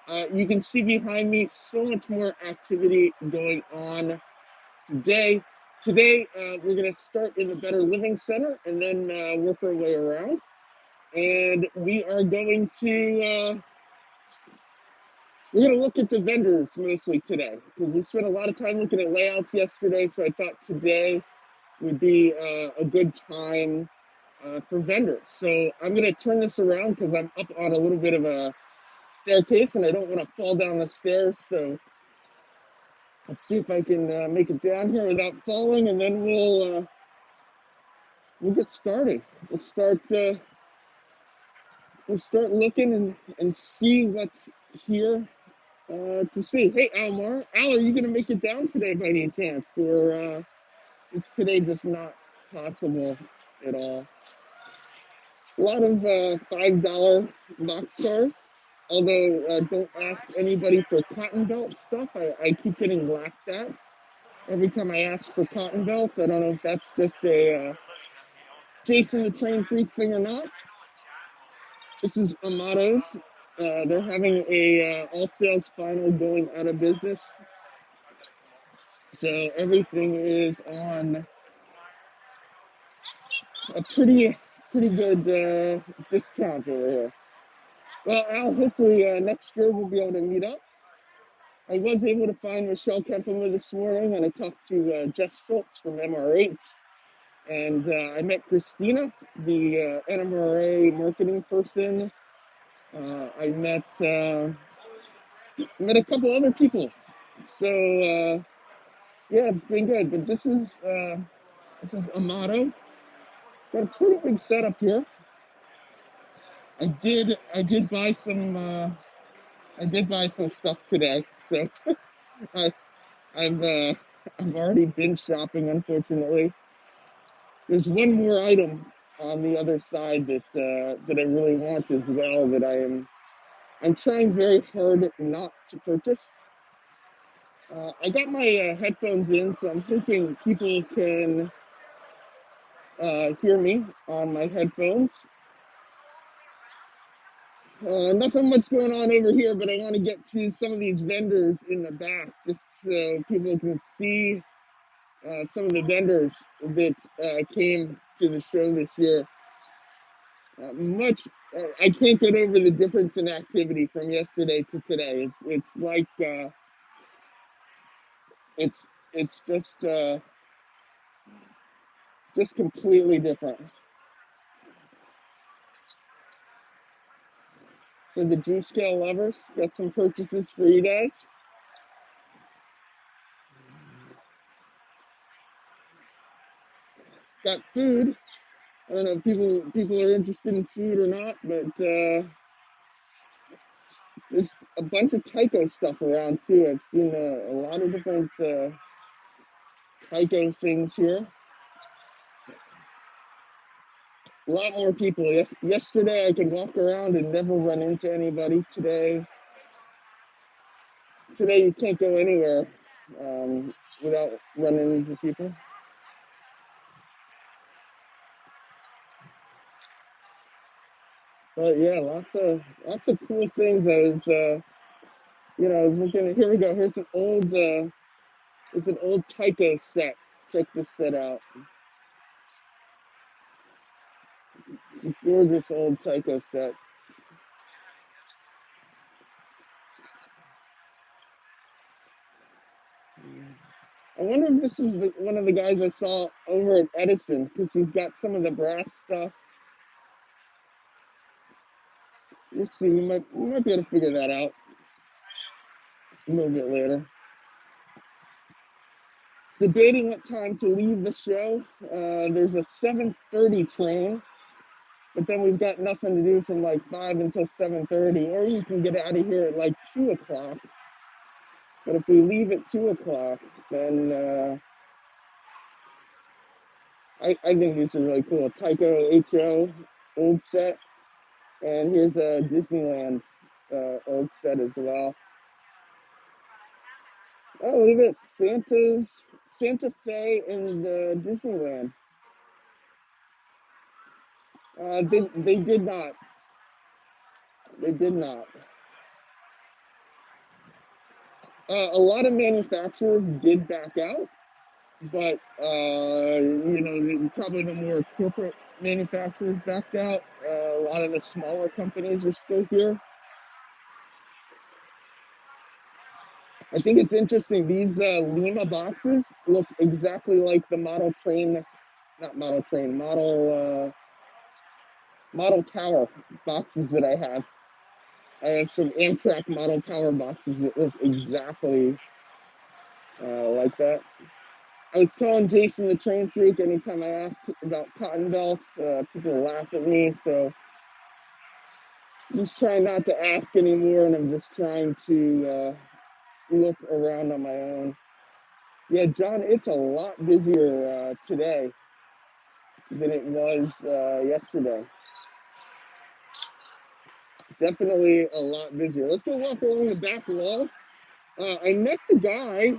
You can see behind me so much more activity going on today. Today, we're going to start in the Better Living Center and then work our way around. And we are going to we're going to look at the vendors mostly today because we spent a lot of time looking at layouts yesterday. So I thought today would be a good time for vendors. So I'm going to turn this around because I'm up on a little bit of a staircase and I don't want to fall down the stairs. So let's see if I can make it down here without falling, and then we'll get started. We'll start looking and see what's here to see. Hey, Almar, Al, are you going to make it down today by any chance, or is today just not possible at all? A lot of $5 boxcars. Although don't ask anybody for cotton belt stuff. I keep getting laughed at every time I ask for cotton belts. I don't know if that's just a Jason the Train Freak thing or not. This is Amato's. They're having a all sales final going out of business. So everything is on a pretty good discount over here. Well, Al, hopefully next year we'll be able to meet up. I was able to find Michelle Kepler this morning, and I talked to Jeff Schultz from MRH. And I met Christina, the NMRA marketing person. I met a couple other people. So yeah, it's been good. But this is Amato. Got a pretty big setup here. I did buy some stuff today. So I've already been shopping, unfortunately. There's one more item on the other side that I really want as well that I'm trying very hard not to purchase. I got my headphones in, so I'm hoping people can hear me on my headphones. Nothing much going on over here, but I want to get to some of these vendors in the back just so people can see some of the vendors that came to the show this year. I can't get over the difference in activity from yesterday to today. It's like it's just completely different. For the G scale lovers, got some purchases for you guys. Got food. I don't know if people are interested in food or not, but there's a bunch of Tyco stuff around too. I've seen a lot of different Tyco things here. A lot more people. Yesterday I could walk around and never run into anybody. Today you can't go anywhere without running into people. But yeah, lots of cool things. I was looking at, here we go. Here's an old Tyco set. Check this set out. Gorgeous old Tyco set. I wonder if this is one of the guys I saw over at Edison, because he's got some of the brass stuff. We'll see. We might be able to figure that out a little bit later. Debating what time to leave the show. There's a 7:30 train, but then we've got nothing to do from like 5 until 7:30, or you can get out of here at like 2 o'clock. But if we leave at 2 o'clock, then I think these are really cool. Tyco HO old set, and here's a Disneyland old set as well. Oh, look at this, Santa Fe and Disneyland. They did not. They did not. A lot of manufacturers did back out, but probably the more corporate manufacturers backed out. A lot of the smaller companies are still here. I think it's interesting. These Lima boxes look exactly like the model tower boxes that I have. I have some Amtrak model tower boxes that look exactly like that. I was telling Jason the train freak anytime I ask about cotton belts, people laugh at me. So I'm just trying not to ask anymore, and I'm just trying to look around on my own. Yeah, John, it's a lot busier today than it was yesterday. Definitely a lot busier. Let's go walk along the back wall. I met the guy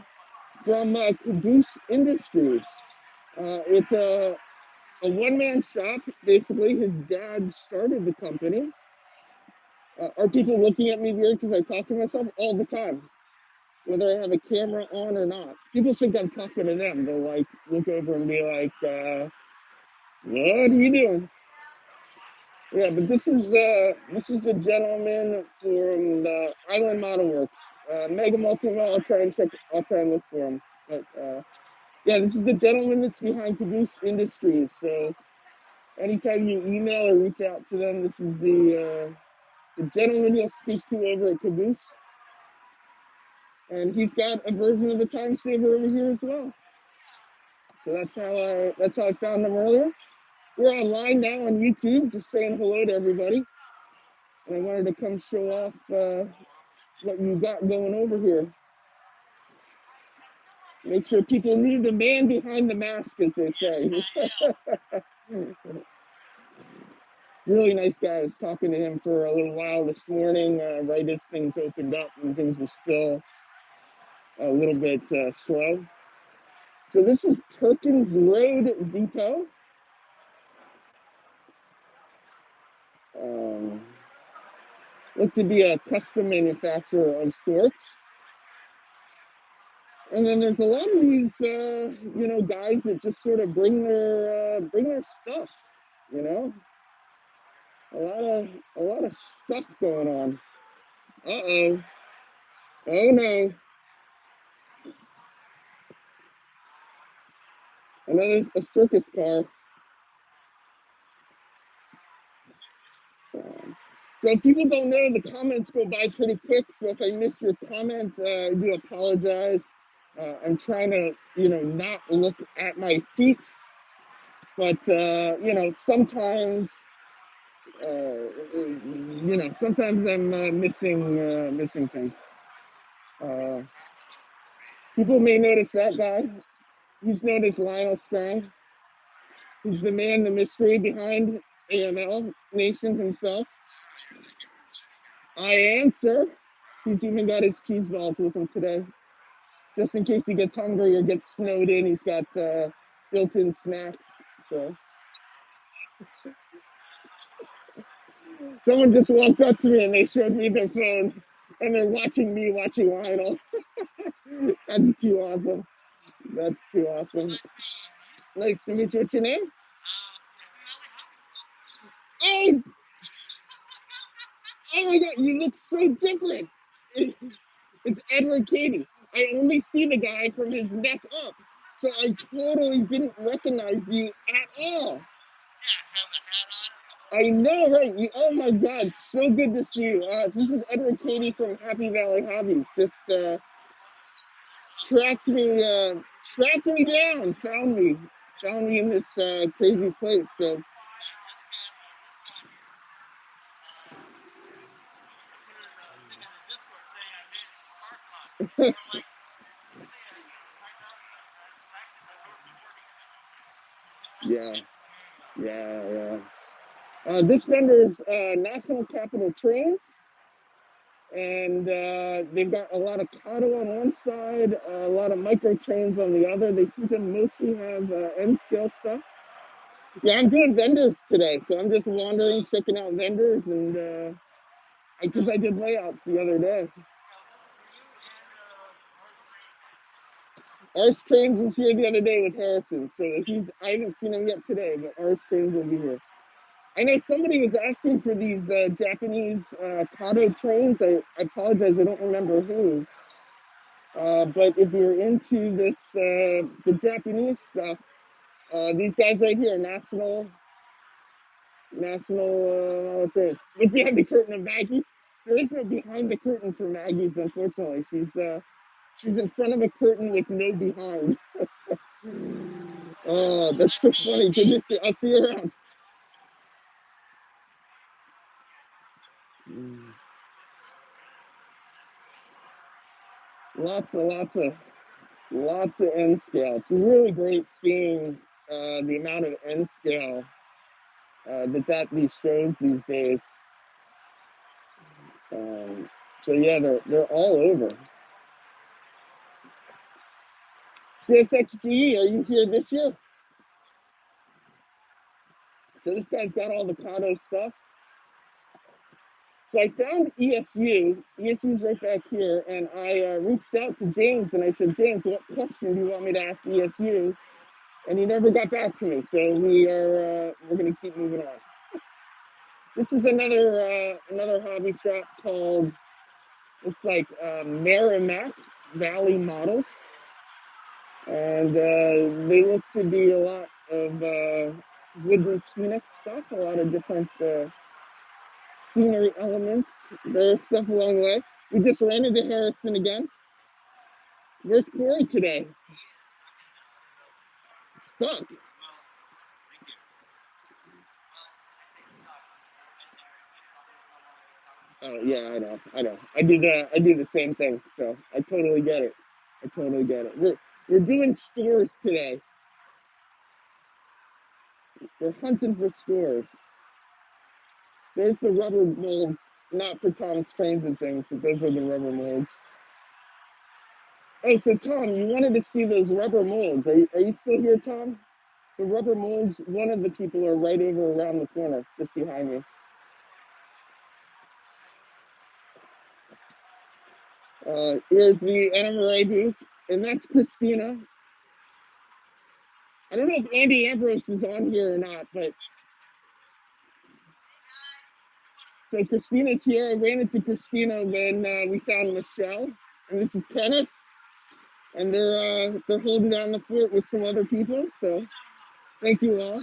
from Caboose Industries. It's a one-man shop, basically. His dad started the company. Are people looking at me weird because I talk to myself all the time, whether I have a camera on or not? People think I'm talking to them. They'll like look over and be like, "What are you doing?" Yeah, but this is the gentleman from the Island Model Works, Mega Multi Mall. I'll try and check. I'll try and look for him. But yeah, this is the gentleman that's behind Caboose Industries. So anytime you email or reach out to them, this is the gentleman you'll speak to over at Caboose. And he's got a version of the time saver over here as well. So that's how I found him earlier. We're online now on YouTube, just saying hello to everybody. And I wanted to come show off what you got going over here. Make sure people knew the man behind the mask, as they say. Really nice guy. I was talking to him for a little while this morning, right as things opened up and things were still a little bit slow. So this is Perkins Road Depot. Looked to be a custom manufacturer of sorts. And then there's a lot of these, guys that just sort of bring their stuff, you know. A lot of stuff going on. Uh-oh. Oh no. Another a circus car. So if people don't know, the comments go by pretty quick. So if I miss your comment, I do apologize. I'm trying to, not look at my feet, but sometimes, sometimes I'm missing things. People may notice that guy. He's known as Lionel Strong. He's the man, the mystery behind AML Nation himself. I am, sir. He's even got his cheese balls with him today. Just in case he gets hungry or gets snowed in, he's got built-in snacks. So someone just walked up to me and they showed me their phone and they're watching me watching Lionel. That's too awesome. That's too awesome. Nice to meet you. What's your name? Oh, oh my God, you look so different. It's Edward Cady. I only see the guy from his neck up. So I totally didn't recognize you at all. I know, right? Oh my God, so good to see you. So this is Edward Cady from Happy Valley Hobbies. Just tracked me down, found me in this crazy place. So yeah. This vendor is National Capital Trains. And they've got a lot of Kato on one side, a lot of micro trains on the other. They seem to mostly have end scale stuff. Yeah, I'm doing vendors today, so I'm just wandering, checking out vendors, and because I did layouts the other day. Ours Trains was here the other day with Harrison, so I haven't seen him yet today, but Ours Trains will be here. I know somebody was asking for these Japanese Kado trains. I apologize, I don't remember who. But if you're into this, the Japanese stuff, these guys right here, National Trains. Look behind the curtain of Maggie's. There is no behind the curtain for Maggie's, unfortunately. She's in front of a curtain with no behind. Oh, that's so funny. Good to see. I'll see you around. Lots of N scale. It's really great seeing the amount of N scale that's at these shows these days. So yeah, they're all over. CSXGE, are you here this year? So this guy's got all the Kato stuff. So I found ESU. ESU's right back here, and I reached out to James and I said, James, what question do you want me to ask ESU? And he never got back to me. So we're going to keep moving on. This is another hobby shop called, it's like Merrimack Valley Models, and they look to be a lot of wooden scenic stuff, a lot of different scenery elements. There's stuff along the way. We just ran into Harrison again. Where's Corey today? Stuck. Oh yeah, I know. I do the same thing, so I totally get it. We're doing stores today. We're hunting for stores. There's the rubber molds, not for Tom's trains and things, but those are the rubber molds. Oh, so Tom, you wanted to see those rubber molds. Are you still here, Tom? The rubber molds, one of the people are right over around the corner, just behind me. Here's the NMRA booth, and that's Christina. I don't know if Andy Ambrose is on here or not, but so Christina's here. I ran into Christina when we found Michelle, and this is Kenneth, and they're holding down the fort with some other people. So thank you all.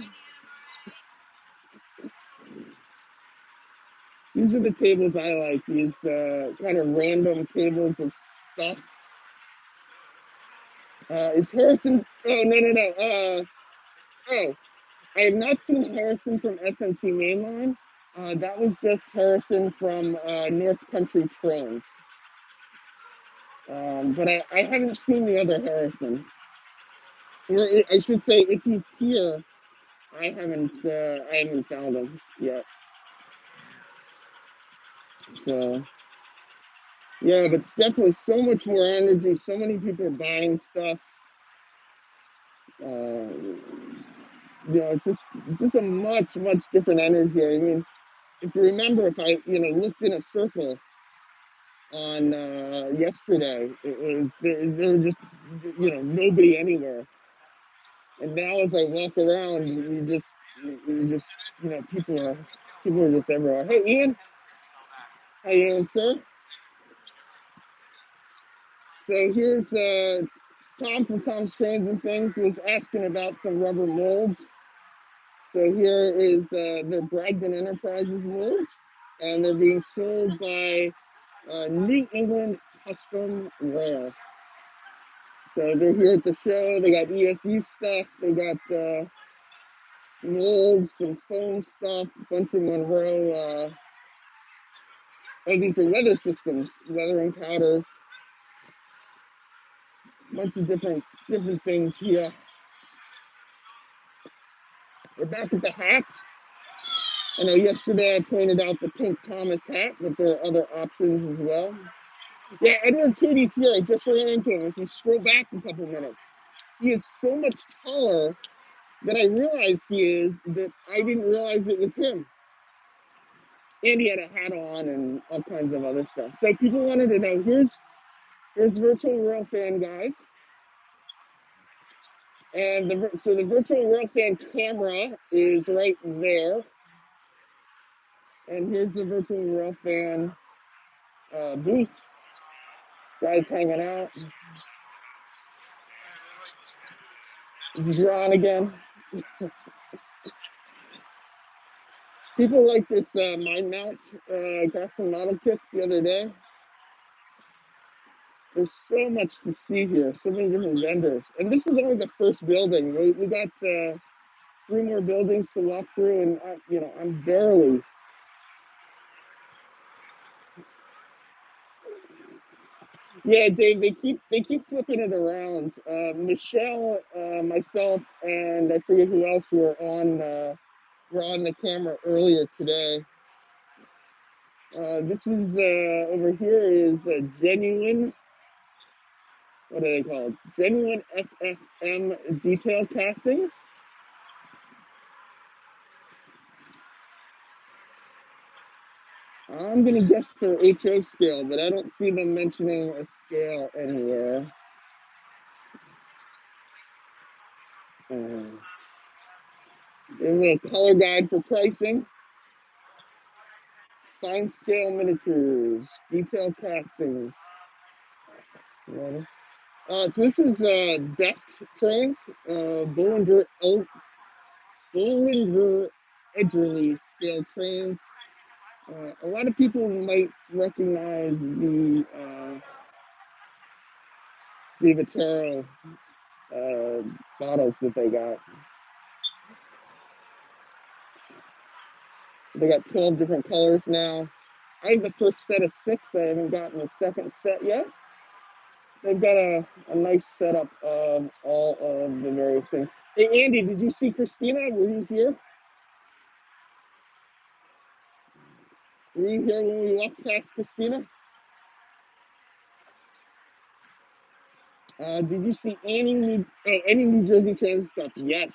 These are the tables I like. These kind of random tables of stuff. Is Harrison? Oh no. Oh, I have not seen Harrison from SMT Mainline. That was just Harrison from North Country Trains. But I haven't seen the other Harrison. Or I should say, if he's here, I haven't found him yet. So yeah, but definitely so much more energy. So many people buying stuff. It's just a much different energy. I mean, if you remember, if I looked in a circle on yesterday, it was there were just nobody anywhere. And now as I walk around, you just people are just everywhere. Hey Ian, how you doing, sir? So here's Tom from Tom's Trains and Things was asking about some rubber molds. So here is the Bragdon Enterprises molds, and they're being sold by New England Custom Rail. So they're here at the show. They got ESU stuff. They got molds, some foam stuff, a bunch of Monroe. Oh, these are weather systems, weathering powders, a bunch of different things here. We're back at the hats. I know yesterday I pointed out the Pink Thomas hat, but there are other options as well. Yeah, Edward Cody's here. I just ran into him. If you scroll back a couple minutes, he is so much taller than I realized he is that I didn't realize it was him. And he had a hat on and all kinds of other stuff. So people wanted to know, here's Virtual Rail Fan, guys. And so the virtual rail fan camera is right there. And here's the virtual rail fan booth. Guys hanging out. This is Ron again. People like this mind mount. Got some model kits the other day. There's so much to see here. So many different vendors. And this is only the first building. We got 3 more buildings to walk through, and I'm barely. Yeah, Dave. They keep flipping it around. Michelle, myself, and I forget who else were on the camera earlier today. This is over here is a genuine. What are they called? Genuine SFM detail castings. I'm gonna guess their HO scale, but I don't see them mentioning a scale anywhere. There's a color guide for pricing. Fine scale miniatures, detail castings. So this is desk trains, Bollinger Edgerly scale trains. A lot of people might recognize the Vitero bottles that they got. They got 12 different colors now. I have the first set of 6. I haven't gotten the second set yet. They've got a nice setup of all of the various things. Hey, Andy, did you see Christina? Were you here? Were you here when we walked past Christina? Did you see any New Jersey Transit stuff? Yes.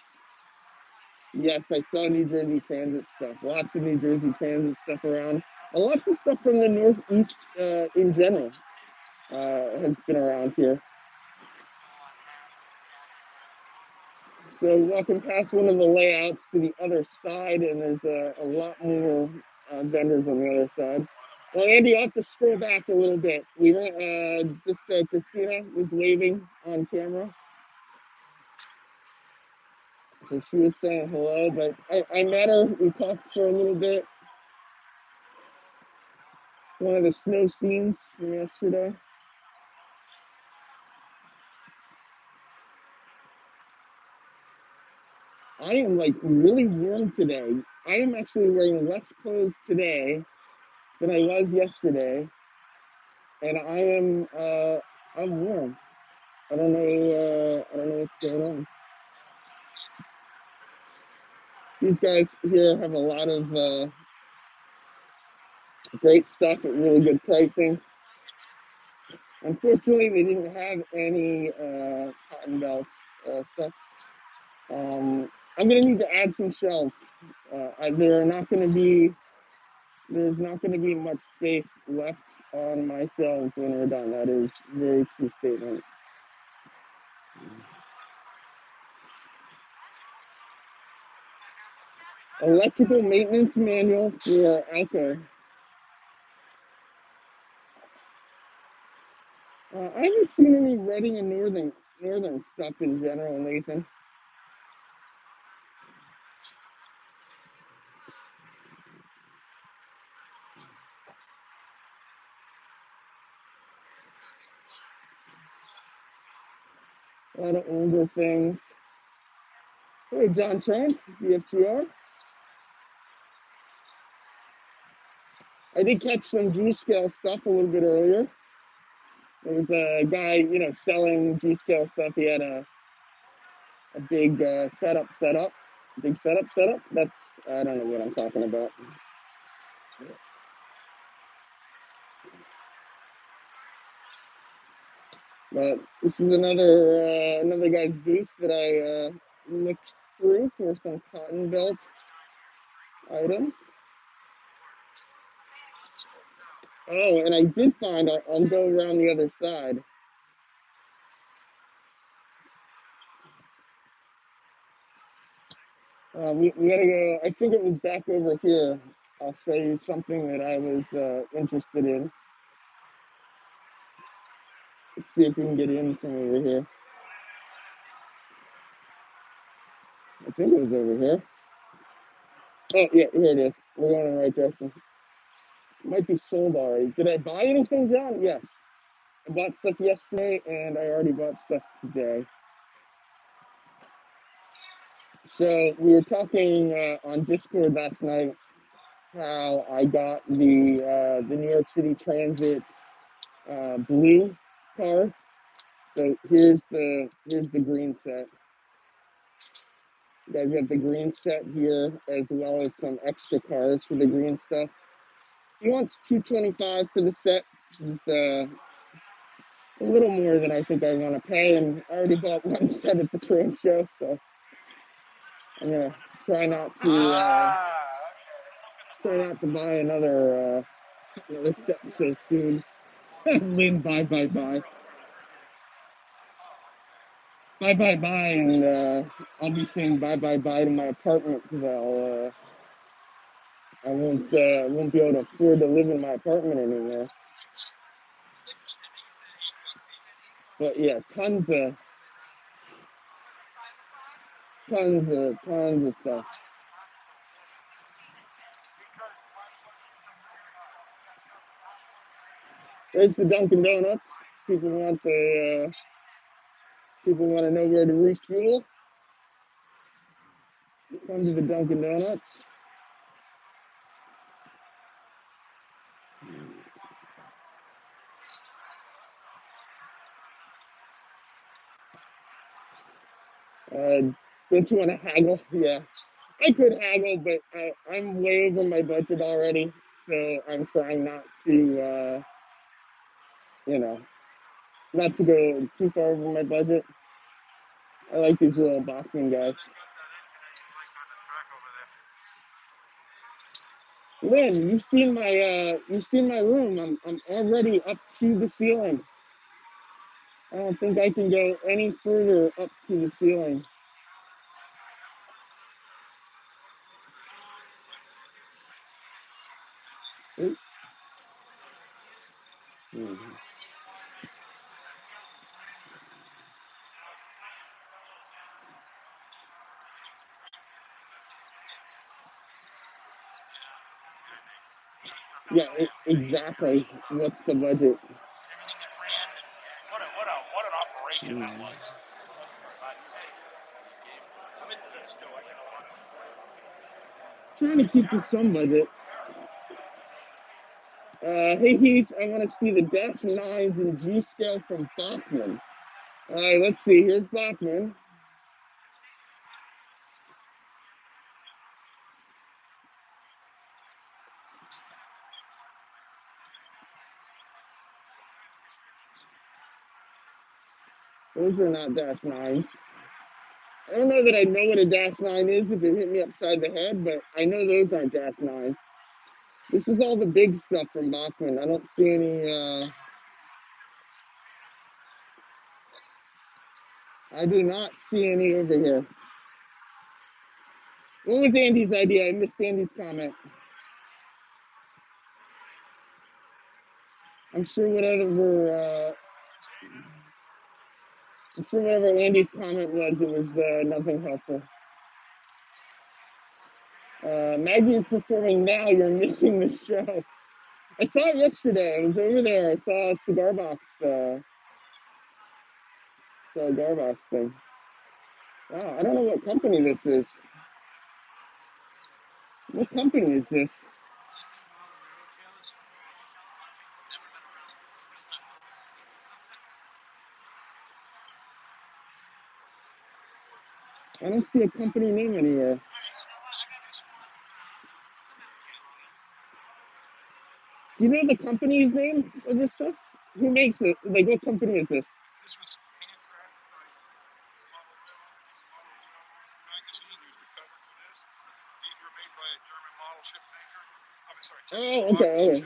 Yes, I saw New Jersey Transit stuff. Lots of New Jersey Transit stuff around. Lots of stuff from the Northeast in general has been around here. So walking past one of the layouts to the other side, and there's a lot more vendors on the other side. Well, Andy, I'll have to scroll back a little bit. We went, Christina was waving on camera. So she was saying hello, but I met her. We talked for a little bit. One of the snow scenes from yesterday. I am like really warm today. I am actually wearing less clothes today than I was yesterday, and I'm warm. I don't know what's going on. These guys here have a lot of great stuff at really good pricing. Unfortunately, they didn't have any cotton belt stuff. I'm gonna need to add some shelves. There's not gonna be much space left on my shelves when we're done. That is a very true statement. Electrical maintenance manual for Alco. I haven't seen any Reading and northern stuff in general, Nathan. A lot of older things. Hey, John Trent, DFGR. I did catch some G-scale stuff a little bit earlier. There was a guy, selling G-scale stuff. He had a big setup. Big setup. That's, I don't know what I'm talking about. But this is another guy's booth that I looked through for some cotton belt items. Oh, and I did find, I'll go around the other side. We gotta go. I think it was back over here. I'll show you something that I was interested in. Let's see if we can get in from over here. I think it was over here. Oh, yeah, here it is. We're going in the right direction. It might be sold already. Did I buy anything, John? Yes. I bought stuff yesterday, and I already bought stuff today. So we were talking on Discord last night how I got the New York City Transit blue cars. So here's the green set. You guys got the green set here, as well as some extra cars for the green stuff. He wants $225 for the set. It's a little more than I think I want to pay, and I already bought one set at the train show, so I'm gonna try not to buy another set so soon. Lynn, bye, and I'll be saying bye to my apartment because I won't be able to afford to live in my apartment anymore. But yeah, tons of stuff. There's the Dunkin Donuts. People want to know where to refuel. Come to the Dunkin Donuts. Don't you want to haggle? Yeah, I could haggle, but I'm way over my budget already, so I'm trying not to, not to go too far over my budget. I like these little Bachman guys. Lynn, you've seen my room. I'm already up to the ceiling. I don't think I can go any further up to the ceiling. Yeah, exactly. What's the budget? What an operation that was. I'm into this still. I got a lot of. Trying to keep to some budget. Hey Heath, I want to see the dash 9s and G scale from Bachman. All right, let's see. Here's Bachman. Those are not dash 9s. I don't know that I know what a dash 9 is if it hit me upside the head, but I know those aren't dash 9s. This is all the big stuff from Bachman. I don't see any. I do not see any over here. What was Andy's idea? I missed Andy's comment. I'm sure whatever Andy's comment was, it was nothing helpful. Maggie is performing now. You're missing the show. I saw it yesterday. I was over there. I saw a cigar box. Cigar box thing. Wow, I don't know what company this is. What company is this? I don't see a company name anywhere. Do you know the company's name of this stuff? Who makes it? Like, what company is this? This was Oh, okay.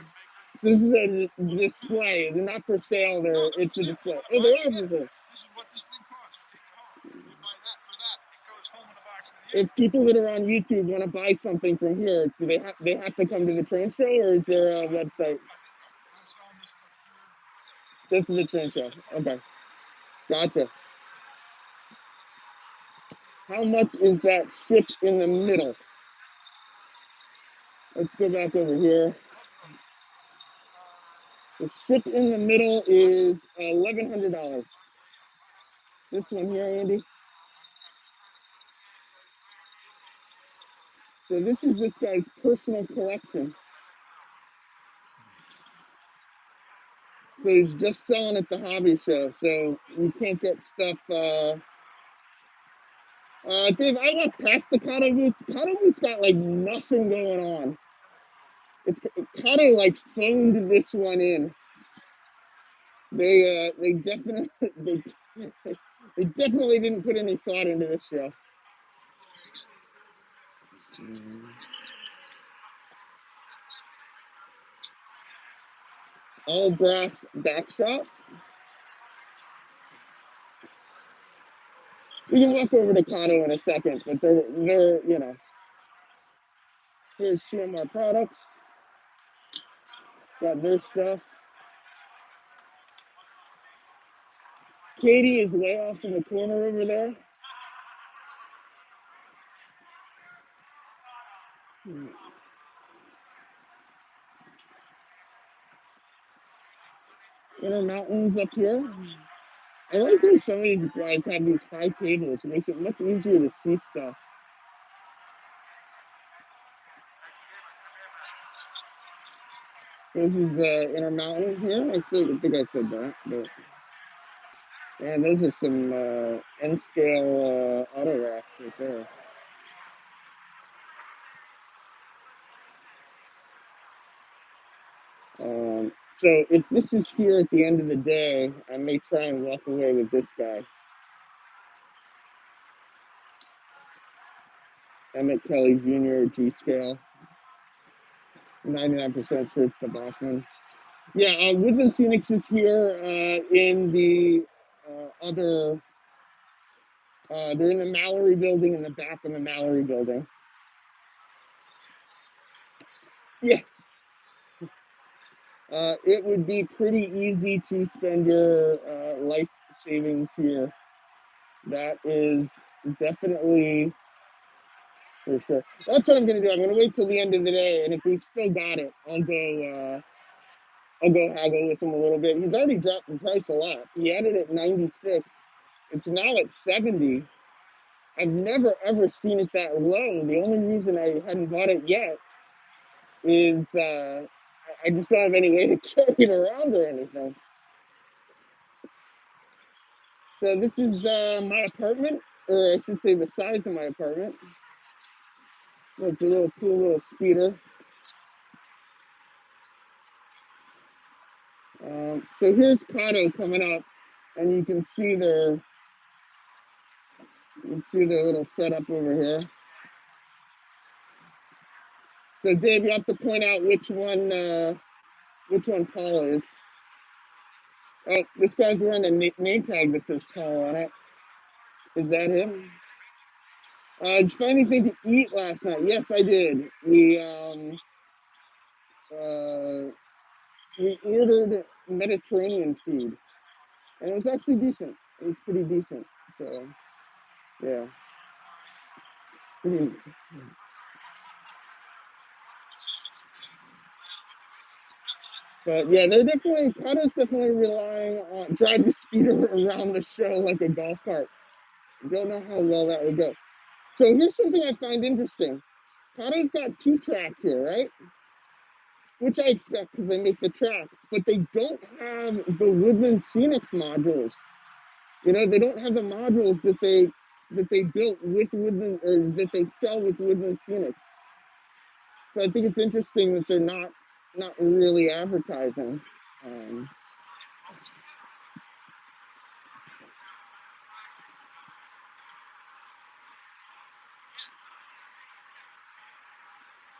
So this is a display. They're not for sale. It's a display. Oh, they are for sale. This is what this thing costs. You buy that for that. It goes home in a box with if people that are on YouTube want to buy something from here, do they have to come to the train show, or is there a website? Just the train show. Okay, gotcha. How much is that ship in the middle? Let's go back over here. The ship in the middle is $1,100. This one here, Andy. So this is this guy's personal collection. So he's just selling at the hobby show. So you can't get stuff. Dave, I walked past the Kato booth. Kato booth's got like nothing going on. Kato like phoned this one in. They definitely they definitely didn't put any thought into this show. All brass back shop. We can walk over to Kato in a second, but they're you know. Here's CMR Products. Got their stuff. Katie is way off in the corner over there. Intermountains up here. I like when some of these guys have these high tables. It makes it much easier to see stuff. This is Intermountain here. I think I said that. But, man, those are some N-scale auto racks right there. So if this is here at the end of the day, I may try and walk away with this guy. Emmett Kelly Jr. G-scale. 99% sure it's the Bachman. Yeah, Woodland Scenics is here in the other, they're in the Mallory building, in the back of the Mallory building. Yeah. It would be pretty easy to spend your life savings here. That is definitely for sure. That's what I'm gonna do. I'm gonna wait till the end of the day, and if we still got it, I'll go haggle with him a little bit. He's already dropped the price a lot. He had it at 96. It's now at 70. I've never ever seen it that low. The only reason I hadn't bought it yet is I just don't have any way to carry it around or anything. So this is my apartment, or I should say the size of my apartment. It's a little cool little speeder. So here's Kato coming up, and you can see their little setup over here. So Dave, you have to point out which one Paul is. Oh, this guy's wearing a name tag that says Paul on it. Is that him? Did you find anything to eat last night? Yes, I did. We ordered Mediterranean food, and it was actually decent. It was pretty decent. So, yeah. But yeah, Kato's definitely relying on driving the speeder around the show like a golf cart. Don't know how well that would go. So here's something I find interesting. Kato's got t-trak here, right? Which I expect because they make the track, but they don't have the Woodland Scenics modules. You know, they don't have the modules that they built with Woodland, or that they sell with Woodland Scenics. So I think it's interesting that they're not really advertising.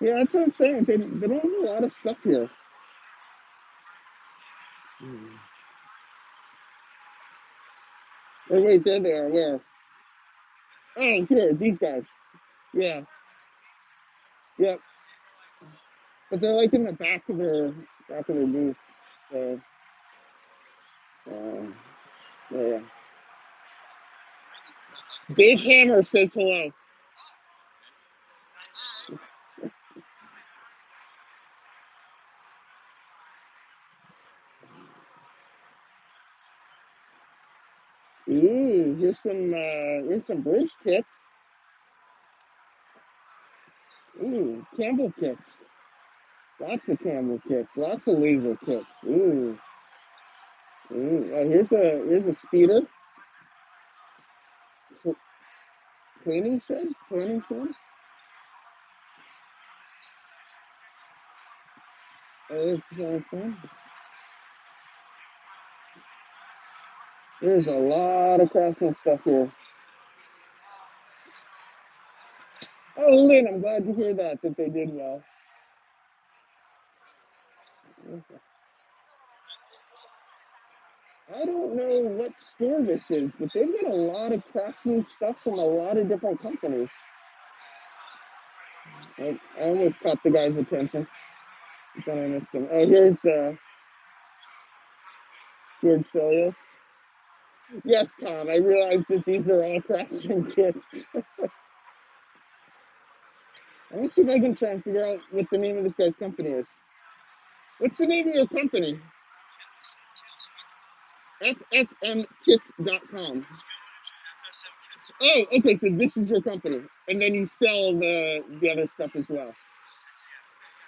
Yeah, that's what I'm saying. They don't have a lot of stuff here. Oh, wait, there they are. Where? Oh, here, these guys. Yeah, yep. But they're like in the back of their booth. So um, yeah. Dave Hammer says hello. Ooh, here's some bridge kits. Ooh, Campbell kits. Lots of Campbell kits. Lots of laser kits. Ooh. Ooh. Here's a speeder. Cleaning shed? Cleaning shed? Oh, there's a lot of Craftsman stuff here. Oh, Lynn, I'm glad to hear that they did well. I don't know what store this is, but they've got a lot of Craftsman stuff from a lot of different companies. I almost caught the guy's attention. Then I missed him. Oh, here's George Celios. Yes, Tom, I realize that these are all Craftsman kits. Let me see if I can try and figure out what the name of this guy's company is. What's the name of your company? FSMkits.com. Oh, okay, so this is your company. And then you sell the other stuff as well.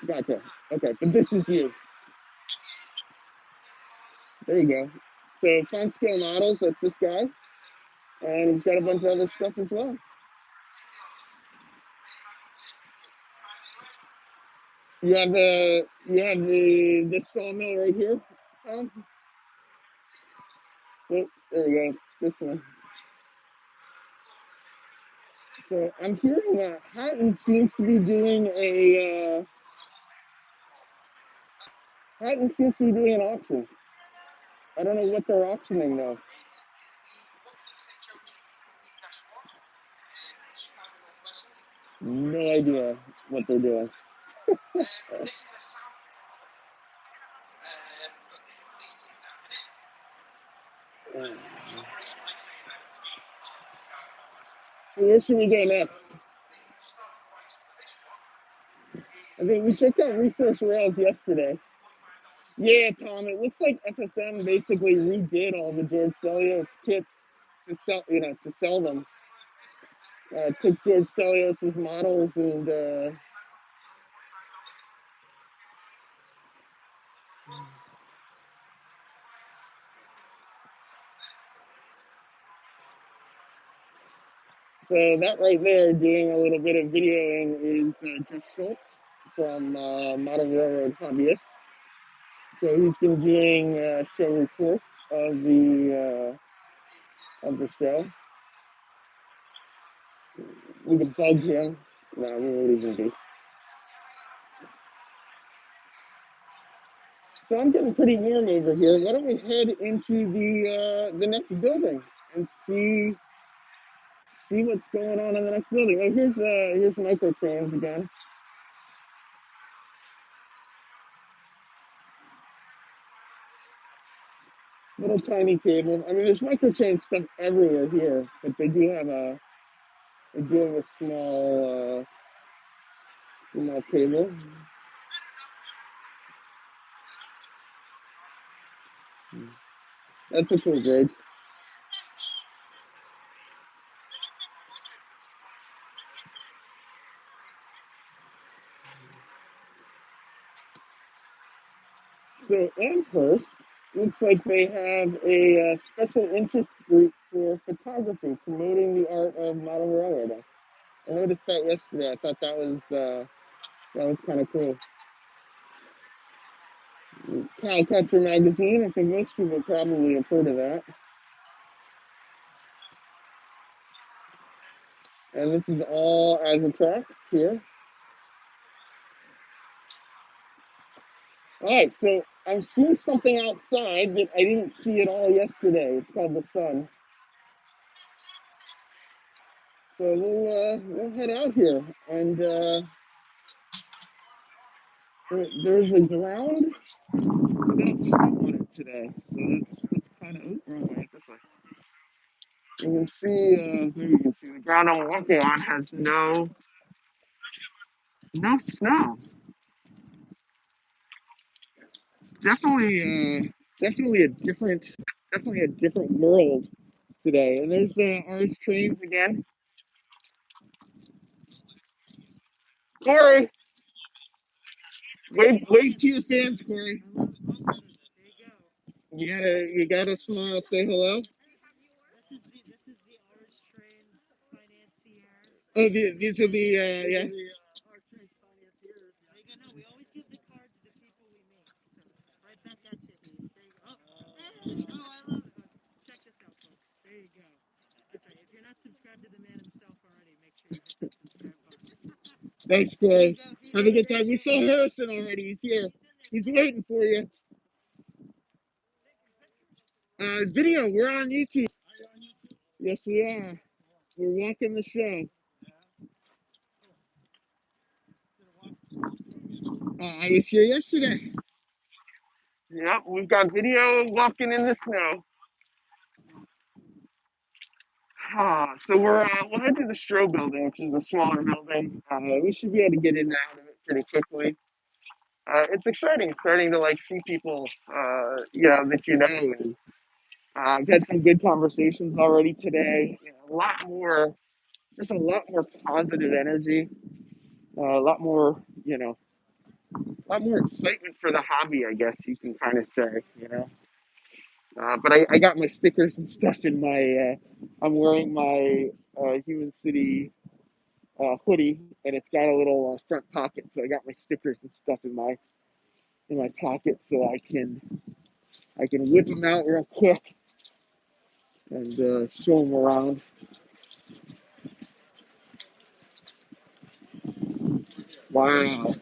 Gotcha. Okay, but this is you. There you go. So Fun Scale Models, that's this guy. And he's got a bunch of other stuff as well. You have this sawmill right here, Tom? Oh, there you go. This one. So I'm hearing that Hatton seems to be doing an auction. I don't know what they're auctioning though. No idea what they're doing. So where should we go next? I think we checked out Resource Rails yesterday. Yeah, Tom, it looks like FSM basically redid all the George Celios kits to sell them. Took George Celios's models and so that right there, doing a little bit of videoing, is Jeff Schultz from Model Railroad Hobbies. So he's been doing show reports of the show. We could bug him. No, we won't even be. So I'm getting pretty warm over here. Why don't we head into the next building and see what's going on in the next building? Oh, here's Micro Trains again. Little tiny table. I mean, there's Micro Train stuff everywhere here, but they do have a small table. That's a cool bridge. So Amherst looks like they have a special interest group for photography promoting the art of model railroading. I noticed that yesterday. I thought that was kind of cool. Cowcatcher magazine. I think most people probably have heard of that. And this is all as a track here. All right, so I'm seeing something outside that I didn't see at all yesterday. It's called the sun. So we'll head out here, and there's a ground without snow on it today, so that's kind of wrong way. This way. You can see, maybe you can see the ground I'm walking on has no snow. Definitely definitely a different world today. And there's ours trains again. Corey, wave to your fans, Corey. You gotta smile, say hello. Oh, these are the yeah. Thanks, Corey. Have a good time. We saw Harrison already. He's here. He's waiting for you. Video. We're on YouTube. Yes, we are. We're walking the show. I was here yesterday. Yep, we've got video walking in the snow. So we'll head to the Stroh building, which is a smaller building. We should be able to get in and out of it pretty quickly. It's exciting starting to like see people, that you know. And, I've had some good conversations already today. Just a lot more positive energy, a lot more, a lot more excitement for the hobby, I guess you can kind of say. But I got my stickers and stuff in my. I'm wearing my Human City hoodie, and it's got a little front pocket, so I got my stickers and stuff in my pocket, so I can whip them out real quick and show them around. Wow,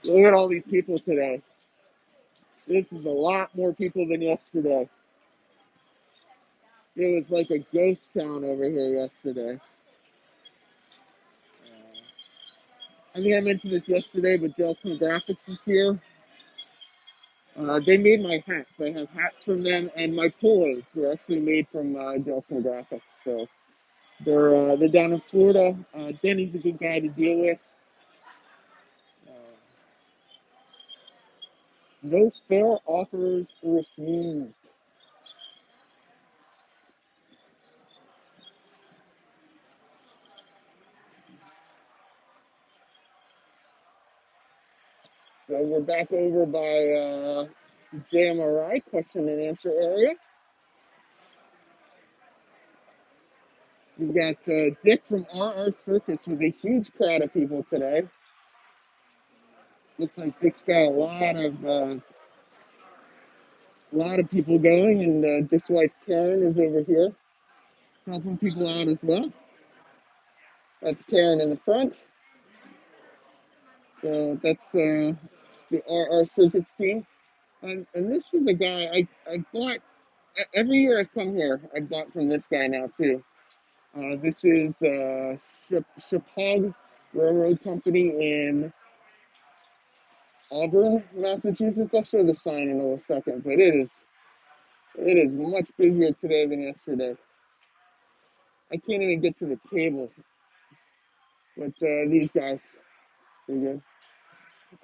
look at all these people today. This is a lot more people than yesterday. It was like a ghost town over here yesterday. I think I mentioned this yesterday, but Junction Graphics is here. They made my hats. I have hats from them, and my polos were actually made from Junction Graphics. So they're down in Florida. Denny's a good guy to deal with. Uh, no fair offers refused. So we're back over by the JMRI question and answer area. We've got Dick from RR Circuits with a huge crowd of people today. Looks like Dick's got a lot of people going, and Dick's wife Karen is over here helping people out as well. That's Karen in the front. So that's the RR Circuits team. And this is a guy I bought every year I've come here. I bought from this guy now too. This is Chippewa Railroad Company in Auburn, Massachusetts. I'll show the sign in a second, but it is much busier today than yesterday. I can't even get to the table, but these guys, they're good.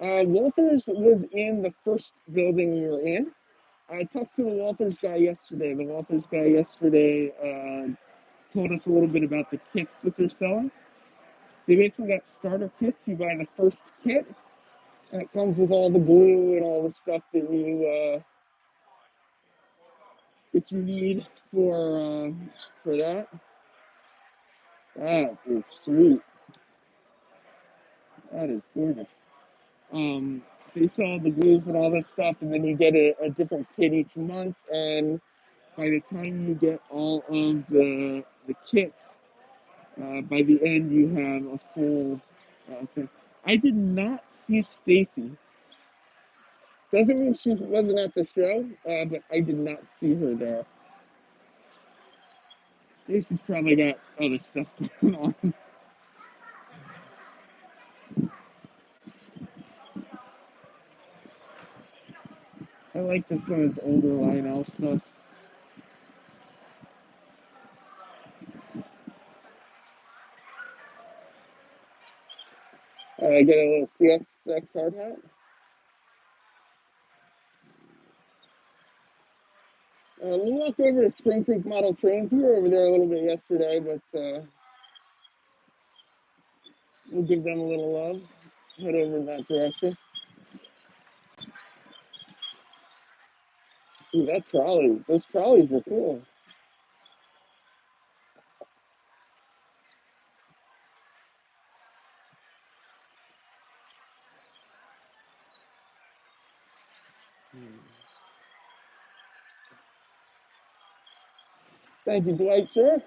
Walters was in the first building we were in. I talked to the Walters guy yesterday. The Walters guy yesterday told us a little bit about the kits that they're selling. They basically got starter kits. You buy the first kit, and it comes with all the glue and all the stuff that you need for that. That is sweet. That is gorgeous. Um, they sell the glues and all that stuff, and then you get a different kit each month. And by the time you get all of the kits, by the end you have a full thing. I did not see Stacy. Doesn't mean she wasn't at the show, but I did not see her there. Stacy's probably got other stuff going on. I like this one, this older Lionel stuff. I get a little CX hard hat. We'll walk over to Spring Creek Model Trains. We were over there a little bit yesterday, but we'll give them a little love. Head over in that direction. Ooh, that trolley. Those trolleys are cool. Thank you, Dwight, sir.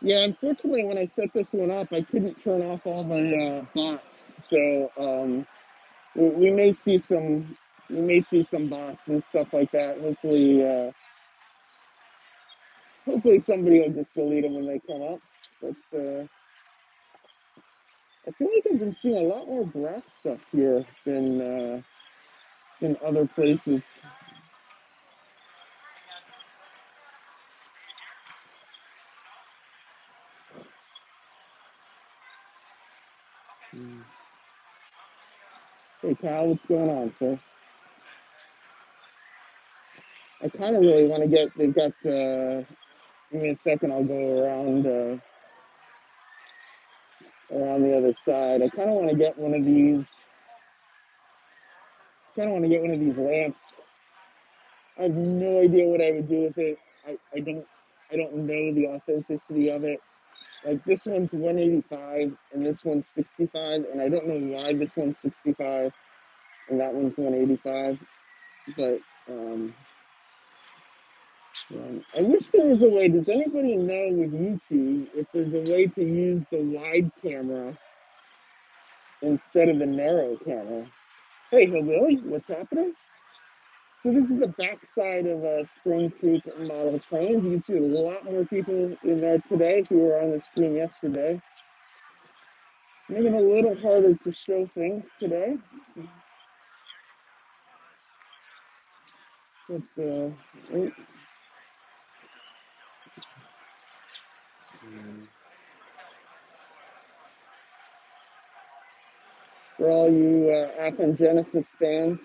Yeah, unfortunately, when I set this one up, I couldn't turn off all the bots. So we may see some bots and stuff like that. Hopefully somebody will just delete them when they come up. But I feel like I've been seeing a lot more brass stuff here than other places. Hey, Kyle, what's going on, sir? I kind of really want to get. They've got. Give me a second. I'll go around the other side. I kind of want to get one of these. Kind of want to get one of these lamps. I have no idea what I would do with it. I don't know the authenticity of it. Like this one's 185 and this one's 65, and I don't know why this one's 65 and that one's 185. But I wish there was a way. Does anybody know with YouTube if there's a way to use the wide camera instead of the narrow camera? Hey, Hillbilly, what's happening? So this is the backside of Spring Creek Model Trains. You can see a lot more people in there today who were on the screen yesterday. Making it a little harder to show things today. But, for all you Athens Genesis fans,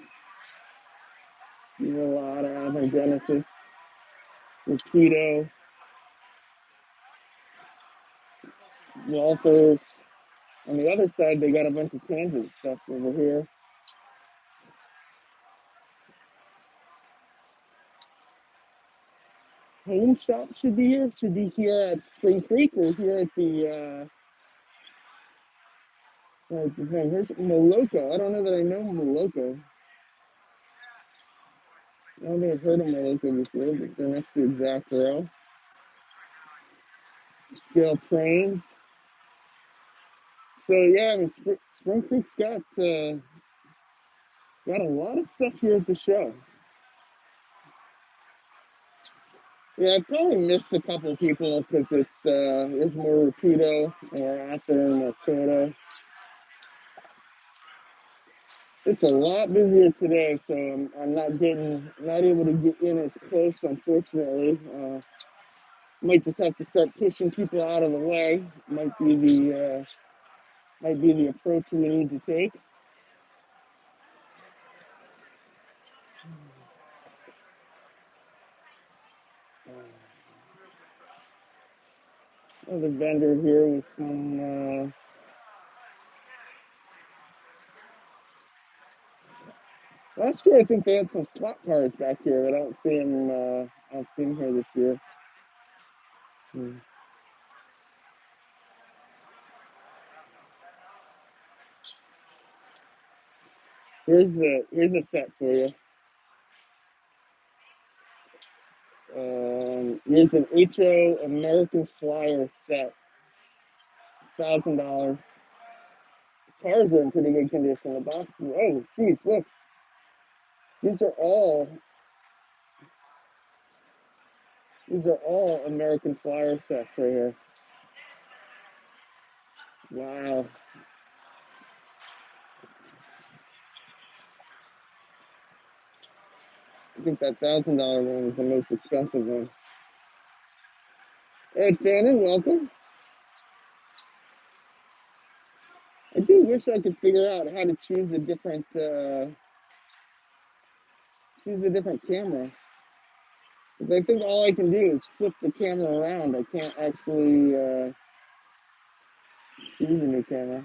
there's a lot of Athens Genesis. Mosquito, Walters. On the other side, they got a bunch of Tangent stuff over here. Home Shop should be here. Should be here at Spring Creek or here at the. Here's Moloko. I don't know that I know Moloko. I don't think I've heard of Moloko before, but they're next to Exact Rail. Scale Trains. So yeah, I mean, Spring Creek's got a lot of stuff here at the show. Yeah, I probably missed a couple of people because there's more Rapido, more Athen, more Soda. It's a lot busier today, so I'm not able to get in as close, unfortunately. Might just have to start pushing people out of the way. Might be the approach we need to take. Another vendor here with some. Last year, I think they had some slot cars back here, but I don't see them. I don't see them here this year. Here's a set for you. Here's an HO American Flyer set. $1,000. Cars are in pretty good condition. The box, oh, geez, look. These are all American Flyer sets right here. Wow. I think that $1,000 one is the most expensive one. Hey, Shannon, welcome. I do wish I could figure out how to choose a different camera. Because I think all I can do is flip the camera around. I can't actually choose a new camera.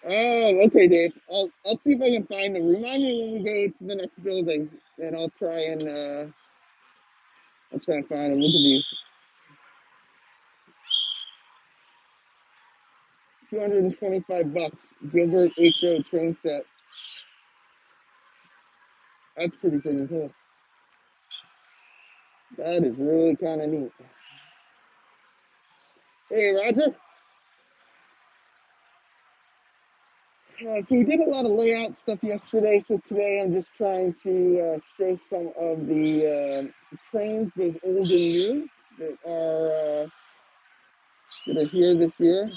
Oh, okay, Dave. I'll see if I can find them. Remind me when we go to the next building, and I'll try and find them. Look at these. 225 bucks. Gilbert HO train set. That's pretty freaking cool. That is really kind of neat. Hey, Roger. So we did a lot of layout stuff yesterday. So today I'm just trying to show some of the trains, both old and new, that are here this year.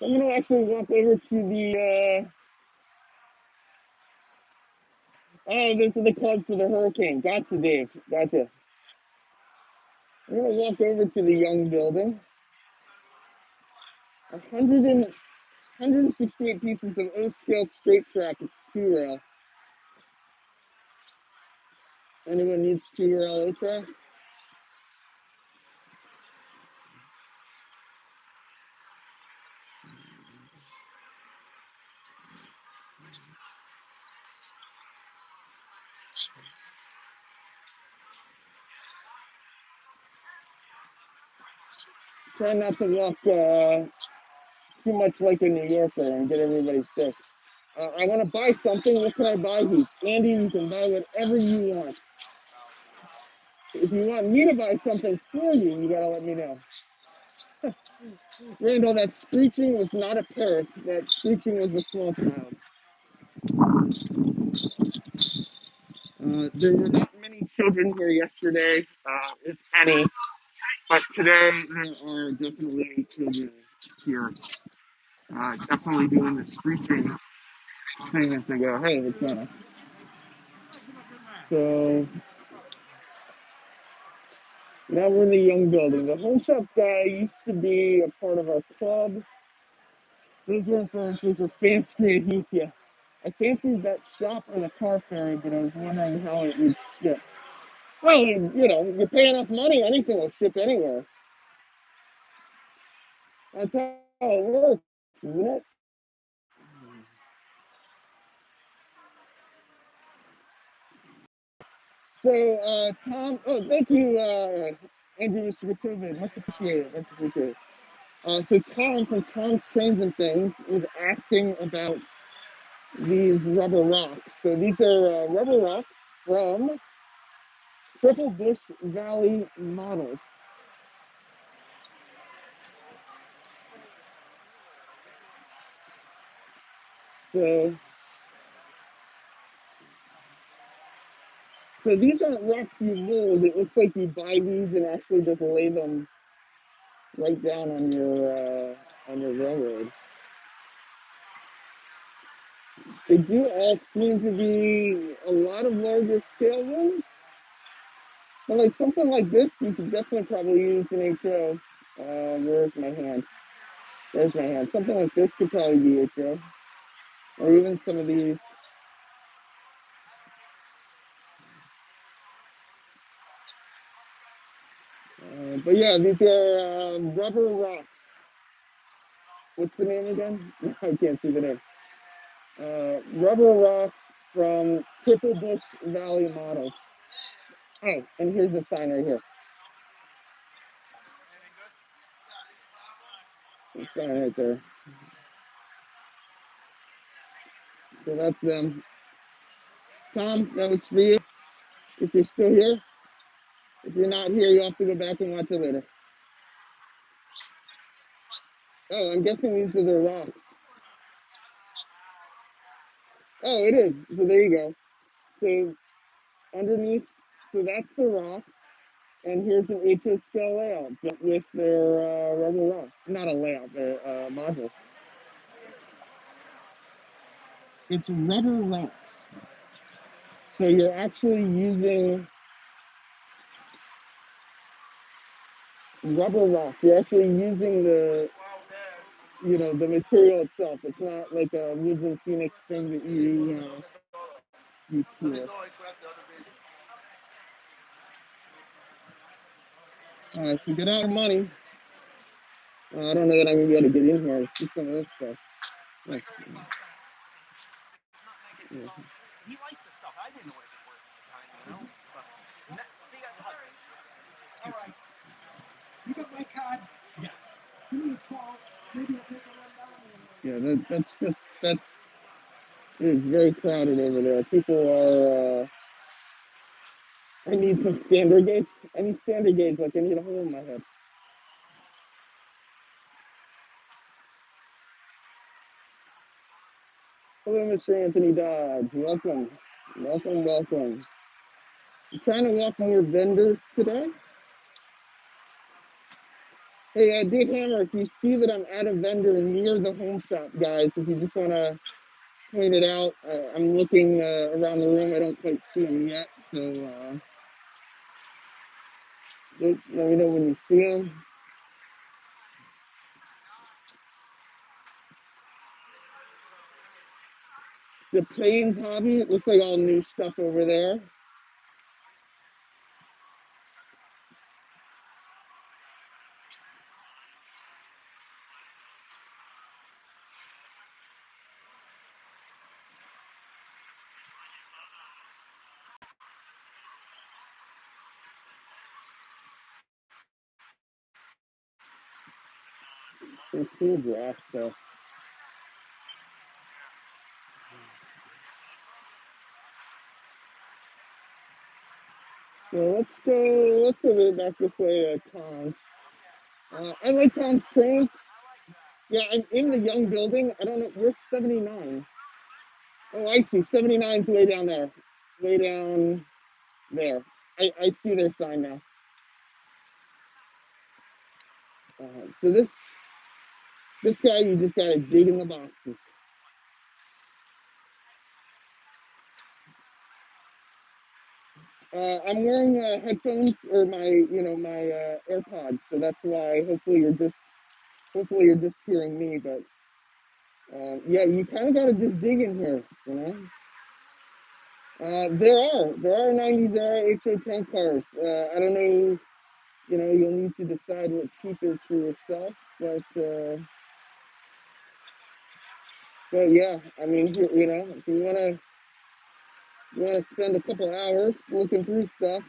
I'm going to actually walk over to the, this is the club for the hurricane. Gotcha, Dave. Gotcha. I'm going to walk over to the Young building. 168 pieces of O-scale straight track. It's 2-rail. Anyone needs 2-rail O-track? Try not to walk too much like a New Yorker and get everybody sick. I want to buy something. What can I buy you? Andy, you can buy whatever you want. If you want me to buy something for you, you gotta let me know. Randall, that screeching was not a parrot. That screeching was a small child. There were not many children here yesterday, if any, but today there are definitely children here. Definitely doing the screeching thing as they go, hey, what's going on? So now we're in the Young building. The Home Shop guy used to be a part of our club. Those are fancy Heathia. I fancied that shop or the car ferry, but I was wondering how it would ship. Well, you pay enough money, anything will ship anywhere. That's how it works, isn't it? So, Tom, oh, thank you, Andrew, for COVID. Much appreciated. Much appreciated. So Tom from Tom's Trains and Things was asking about these rubber rocks. So these are rubber rocks from Triple Bush Valley models. So these aren't rocks you mold. It looks like you buy these and actually just lay them right down on your railroad. They do all seem to be a lot of larger scale ones. But like something like this, you could definitely probably use an HO. Where's my hand? There's my hand. Something like this could probably be HO. Or even some of these. But yeah, these are rubber rocks. What's the name again? I can't see the name. Rubber rocks from Triple Bush Valley models. Oh, and here's the sign right here. The sign right there. So that's them. Tom, that was for you. If you're still here, if you're not here, you'll have to go back and watch it later. Oh, I'm guessing these are the rocks. Oh, it is. So there you go. So underneath, so that's the rocks. And here's an HO scale layout, but with their rubber rock. Not a layout, their module. It's rubber rocks. So you're actually using rubber rocks. You're actually using the, the material itself. It's not like a Mugen Phoenix thing that you peel. So get out of money. I don't know that I'm gonna be able to get in here. See some of this stuff. Yeah. Yeah. He liked the stuff. I didn't know what it was worth at the time, you know. But see you at Hudson. Excuse me. You got my card? Yes. Give me a call. Maybe I'll take a run down. Yeah, that's it is very crowded over there. People are. I need some standard gauge. I need standard gauge. Like I need a hole in my head. Hello, Mr. Anthony Dodge. Welcome, welcome, welcome. I'm trying to walk more vendors today. Hey, Dave Hammer, if you see that I'm at a vendor near the home shop, guys, if you just want to point it out, I'm looking around the room. I don't quite see them yet, so let me know when you see them. The Plains Hobby, it looks like all new stuff over there. Some cool brass stuff. So let's go back this way at Tom's. I like Tom's trains. Yeah, I'm in the young building. I don't know, where's 79? Oh, I see, 79's way down there. Way down there. I see their sign now. So this guy, you just gotta dig in the boxes. I'm wearing headphones or my AirPods, so that's why. Hopefully you're just hearing me. But yeah, you kind of gotta just dig in here, you know. There are 90s era HO tank cars. I don't know, you'll need to decide what cheap is for yourself, but yeah, I mean, if you wanna spend a couple hours looking through stuff.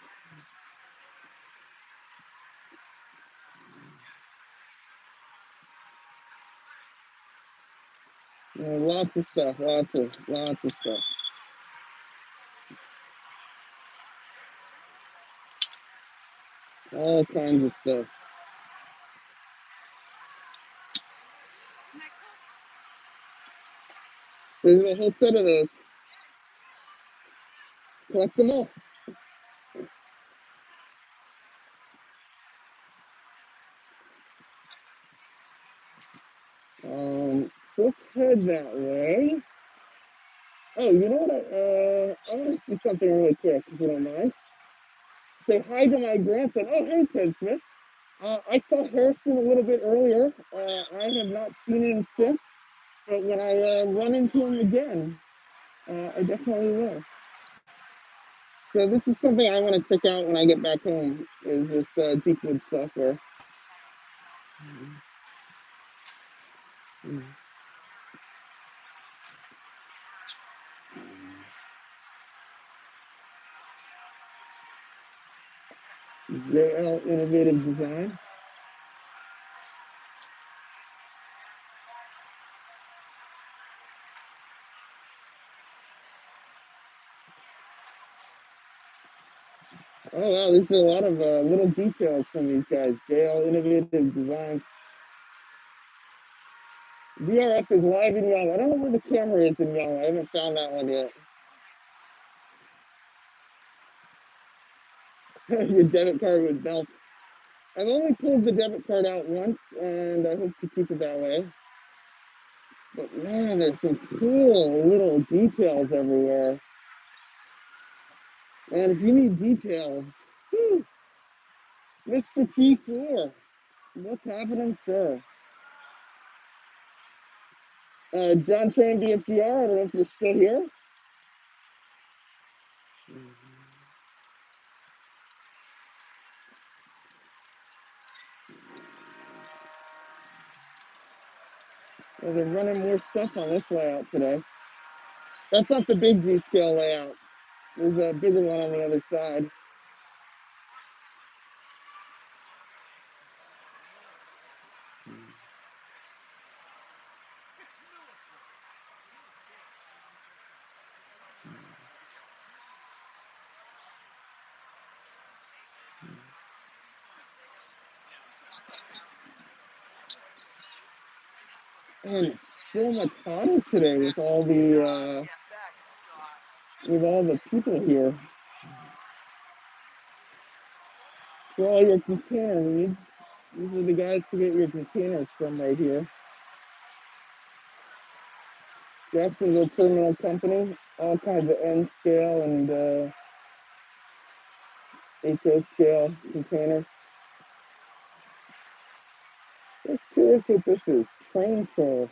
Lots of stuff, lots of stuff. All kinds of stuff. There's a whole set of those. Collect them all. Let's head that way. Oh, you know what? I want to see something really quick, if you don't mind. Say hi to my grandson. Oh, hey, Ted Smith. I saw Harrison a little bit earlier. I have not seen him since, but when I run into him again, I definitely will. So this is something I want to check out when I get back home, is this Deepwood software. JL Innovative Design. Oh wow, there's a lot of little details from these guys. JL Innovative Designs. VRF is live in Young. I don't know where the camera is in Young. I haven't found that one yet. Your debit card with belt. I've only pulled the debit card out once, and I hope to keep it that way. But man, there's some cool little details everywhere. And if you need details, whew, Mr. T4, what's happening, sir? John Train BFDR, I don't know if you're still here. Well, they're running more stuff on this layout today. That's not the big G scale layout. There's a bigger one on the other side. And it's so much hotter today with all the people here. For all your container needs, these are the guys to get your containers from right here. Jacksonville Terminal Company, all kinds of N scale and HO scale containers. Just curious what this is. Train trail.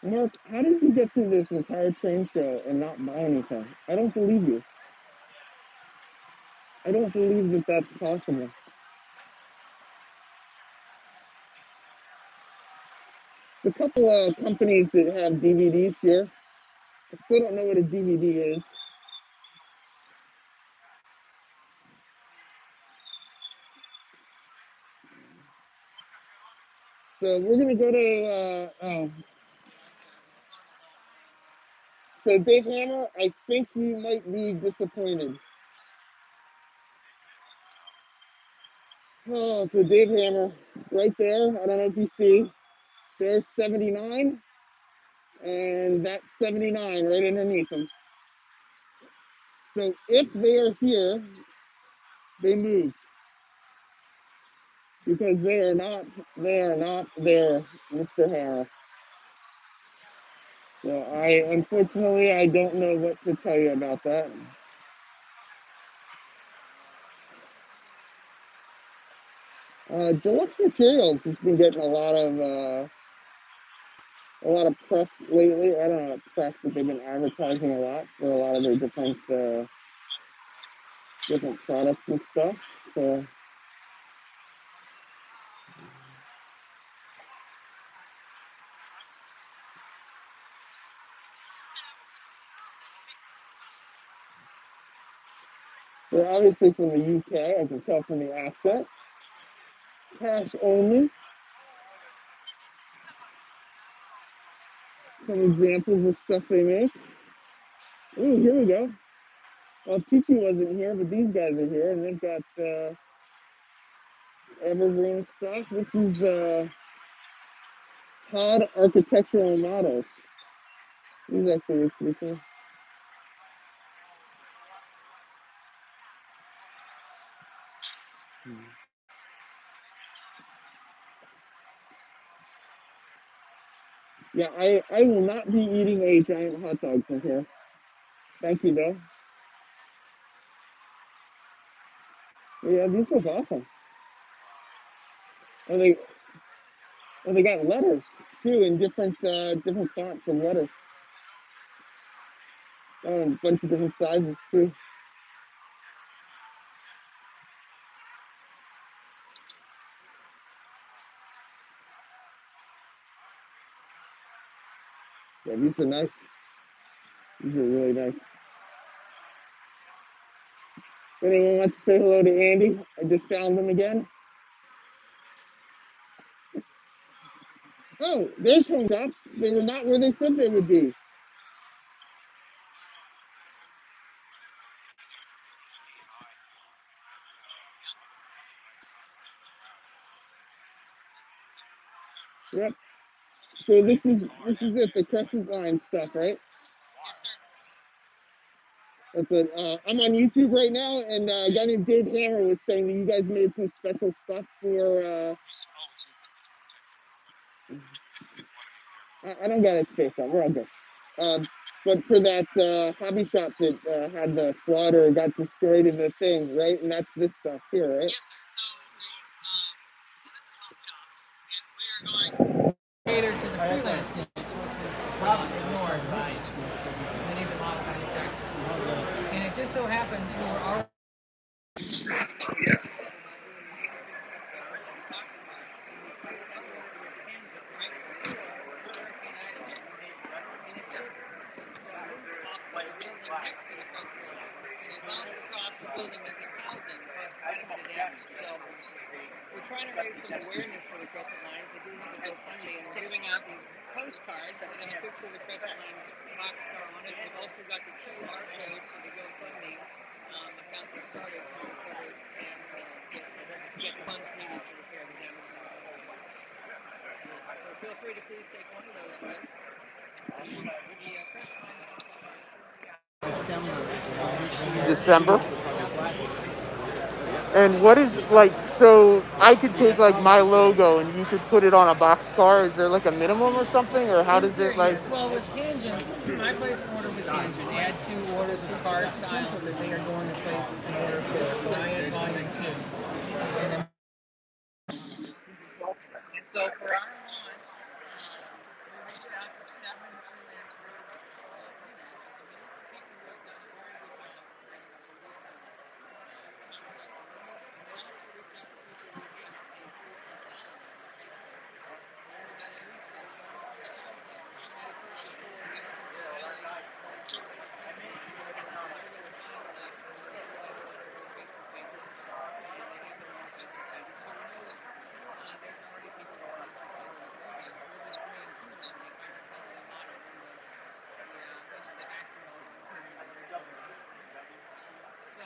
Mark, how did you get through this entire train trail and not buy anything? I don't believe you. I don't believe that that's possible. There's a couple of companies that have DVDs here. I still don't know what a DVD is. So we're gonna go to so Dave Hammer, I think you might be disappointed. Oh, so Dave Hammer, right there. I don't know if you see. There's 79, and that's 79 right underneath them. So if they are here, they move because they are not there, Mr. Hammer. So unfortunately, I don't know what to tell you about that. Deluxe Materials has been getting a lot of press lately. I don't know, press that they've been advertising a lot for a lot of their different products and stuff. So they're obviously from the UK. I can tell from the accent. Cash only. Some examples of stuff they make. Ooh, here we go. Well, Tichi wasn't here, but these guys are here, and they've got evergreen stuff. This is Todd Architectural Models. These actually look pretty cool. Yeah, I will not be eating a giant hot dog from here. Thank you, though. Yeah, these look awesome. And they got letters too in different fonts of letters. Oh, and a bunch of different sizes too. Yeah, these are nice. These are really nice. Anyone wants to say hello to Andy? I just found him again. Oh, there's home shops. They were not where they said they would be. Yep. So this is it, the Crescent Line stuff, right? That's it. I'm on YouTube right now, and a guy named Dave Hammer was saying that you guys made some special stuff for. I don't got its face on. We're all good. But for that hobby shop that had the flood or got destroyed in the thing, right? And that's this stuff here, right? Cater to the freelance needs, which was ignored by many of the model manufacturers. And it just so happens we were already next to the customer lines. And as long as it's across the building that they're housed in, there's quite a bit of damage. So we're trying to raise some awareness for the Crescent Lines. They do have a GoFundMe, and we're giving out these postcards that have a picture of the Crescent Lines boxcar on it. We've also got the QR code for the GoFundMe account they've started to recover and get funds needed to repair the damage. So feel free to please take one of those with. The Crescent Lines boxcars. December. And what is like? So I could take like my logo and you could put it on a box car. Is there like a minimum or something, or how does it like? Well, with Tangent, I placed an order with Tangent. They had 2 orders for car styles that they are going to place an order for. So I had volume 2. And then and so for our launch, we reached out to 7 freelance workers. People who have done a very good job. And we also reached out to people who have done so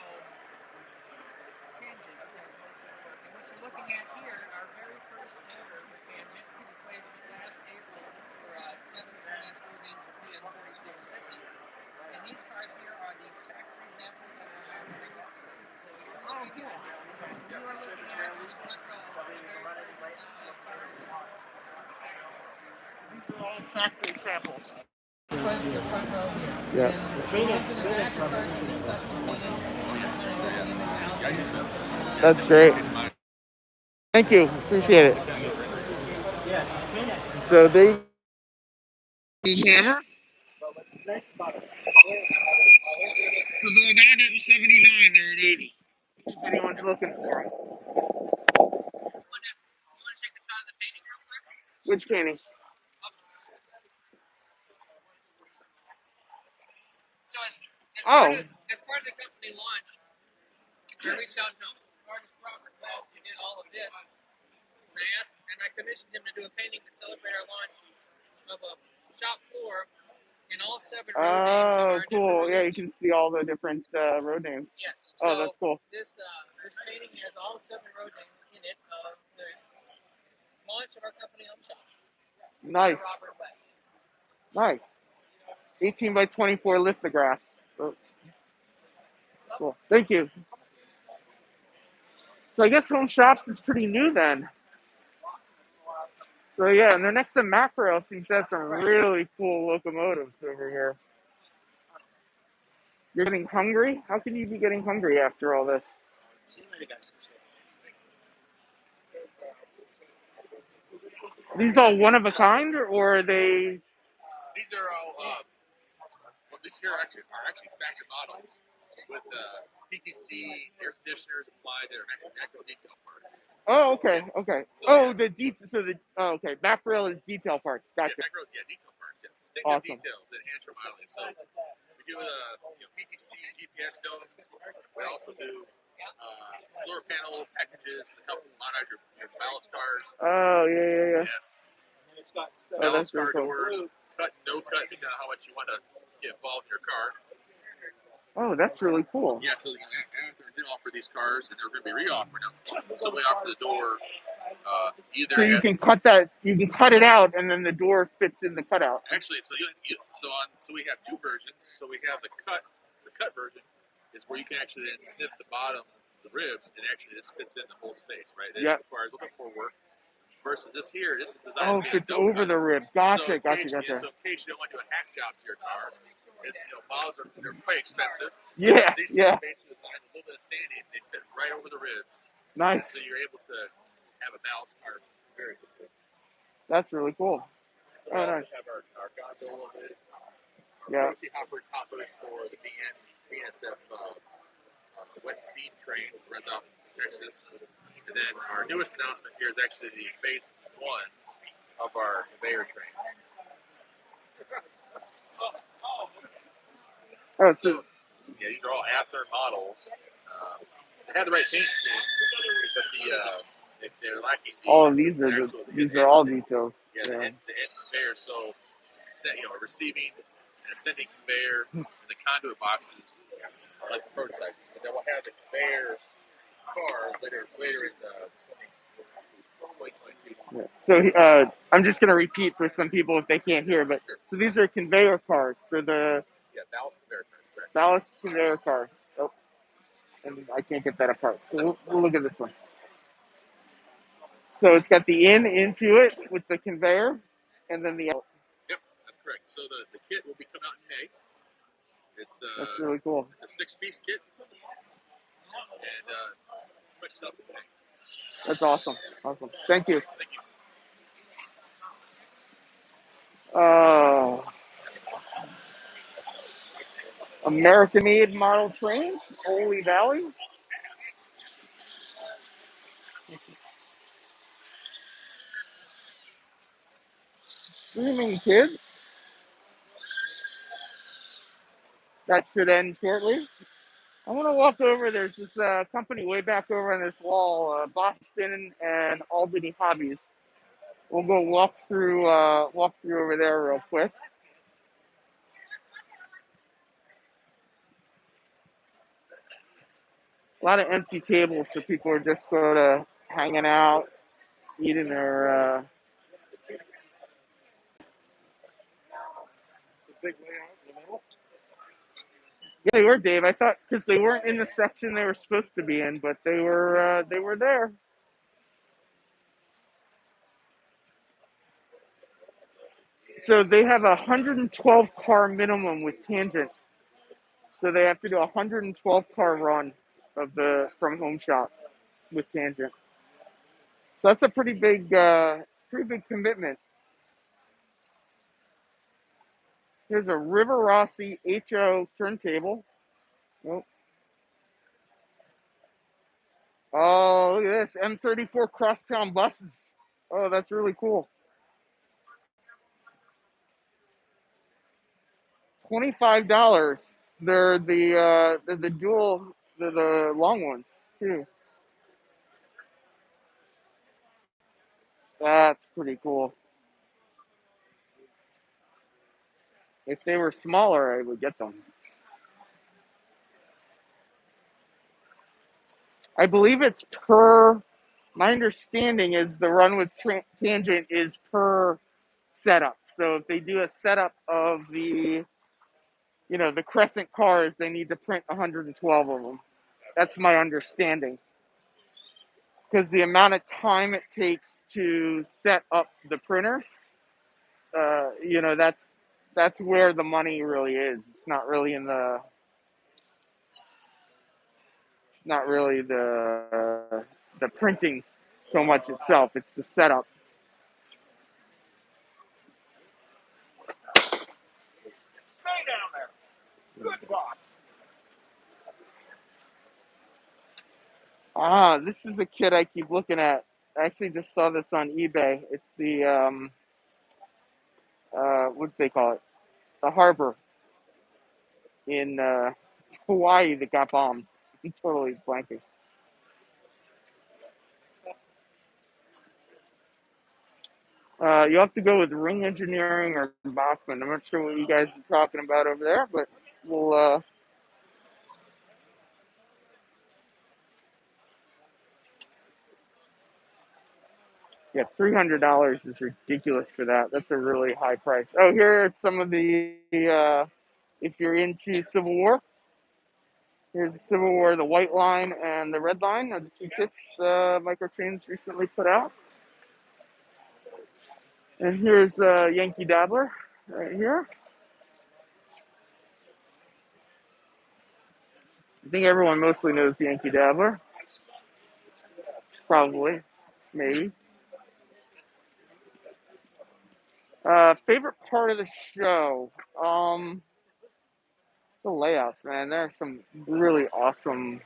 Tangent has hosted work. And what you're looking at here, our very first order with Tangent, we placed last April for 7 freelance road names of PS4750s. And these cars here are the factory samples that were hired 3 weeks ago. So you're looking at the front row, the very first cars. These are all factory samples. The front row here. Yeah. That's great. Thank you. Appreciate it. So they hammer. So they're not at 79, they're at 80. If anyone's looking for them. Which painting? So Oh. as part of the company launch, I reached out to artist Robert Webb, who did all of this, and I commissioned him to do a painting to celebrate our launch of a shop floor in all 7 road names. Oh, cool. Yeah, you can see all the different road names. Yes. Oh, that's cool. This painting has all 7 road names in it of the launch of our company home shop. Nice. Robert Webb. Nice. 18 by 24 lithographs. Oh. Cool. Thank you. So I guess Home Shops is pretty new then. So yeah, and they're next to Macro seems to have some really cool locomotives over here. You're getting hungry? How can you be getting hungry after all this? These all one of a kind, or are they? These are all. Well, these here are actually factory models with PTC air conditioners applied. They're actual detail parts. Oh, okay, okay. So, the detail. So okay. Back rail is detail parts. Gotcha. Yeah, back rail, detail parts. Yeah, distinctive awesome. Details that enhance your mileage. So we do PTC GPS domes. We also do solar panel packages to help monitor your ballast cars. Oh yeah. Yes. It's got Oh, that's balanced really car cool. doors, cut, no cut, depending on how much you want to get involved in your car. Oh, that's really cool. Yeah, so Anthem did offer these cars, and they're going to be re-offering them. So we offer the door either. So you can cut it out, and then the door fits in the cutout. Actually, so we have two versions. So we have the cut version is where you can actually then snip the bottom, the ribs, and actually this fits in the whole space, right? It requires a little bit more work. Versus this is designed to be fits over the rib. Gotcha. So in case you don't want to do a hack job to your car, it's models they're quite expensive. Yeah, These yeah. are basically designed with a little bit of sanding. They fit right over the ribs. Nice. So you're able to have a balanced car very quickly. That's really cool. So we also have our gondola lids, our protein hopper toppers for the BNSF wet feed train that runs out in Texas. And then our newest announcement here is actually the phase 1 of our conveyor train. Oh, so yeah, these are all after models. They have the right paint scheme, but they're lacking. These are all details. Yeah, the end conveyor. So, a receiving and a sending conveyor, and the conduit boxes are like the prototype. And then we'll have the conveyor car later in 2022. So I'm just going to repeat for some people if they can't hear, but so these are conveyor cars. So ballast conveyor cars. Correct. Ballast conveyor cars. Oh, and I can't get that apart. So we'll look at this one. So it's got the into it with the conveyor, and then the out. Yep, that's correct. So the kit will be coming out in May. That's really cool. It's a 6-piece kit, and pushed up in May. That's awesome. Awesome. Thank you. Thank you. American-made model trains, Holy Valley. Screaming Kid. That should end shortly. I want to walk over. There's this company way back over on this wall, Boston and Albany Hobbies. We'll go walk through over there real quick. A lot of empty tables, so people are just sort of hanging out, eating their. Big layout in the middle. Yeah, they were, Dave. I thought because they weren't in the section they were supposed to be in, but they were there. So they have a 112 car minimum with Tangent. So they have to do a 112 car run from Home Shop with Tangent. So that's a pretty big commitment. Here's a River Rossi HO turntable. Oh, look at this M34 Crosstown Buses. Oh, that's really cool. $25. They're the dual, the long ones too. That's pretty cool. If they were smaller, I would get them. I believe it's per. My understanding is the run with Tangent is per setup. So if they do a setup of the Crescent cars, they need to print 112 of them. That's my understanding. Because the amount of time it takes to set up the printers, that's where the money really is. It's not really the printing so much itself. It's the setup. Stay down there. Good boss. This is a kit I keep looking at. I actually just saw this on eBay. It's the what do they call it? The harbor in Hawaii that got bombed. I'm totally blanking. You have to go with Ring Engineering or Bachman. I'm not sure what you guys are talking about over there, but we'll. Yeah, $300 is ridiculous for that. That's a really high price. Oh, here are some of the. If you're into Civil War, here's the Civil War, the white line and the red line are the two kits Micro Trains recently put out. And here's Yankee Dabbler right here. I think everyone mostly knows Yankee Dabbler. Probably. Maybe. Favorite part of the show? The layouts, man. There are some really awesome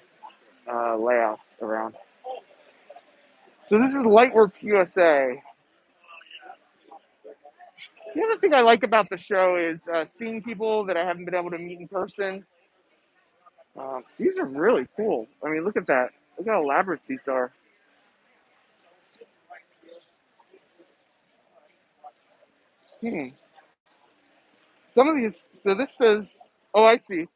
layouts around. So this is Lightworks USA. The other thing I like about the show is seeing people that I haven't been able to meet in person. These are really cool. I mean, look at that. Look how elaborate these are. Some of these, so this says, oh, I see.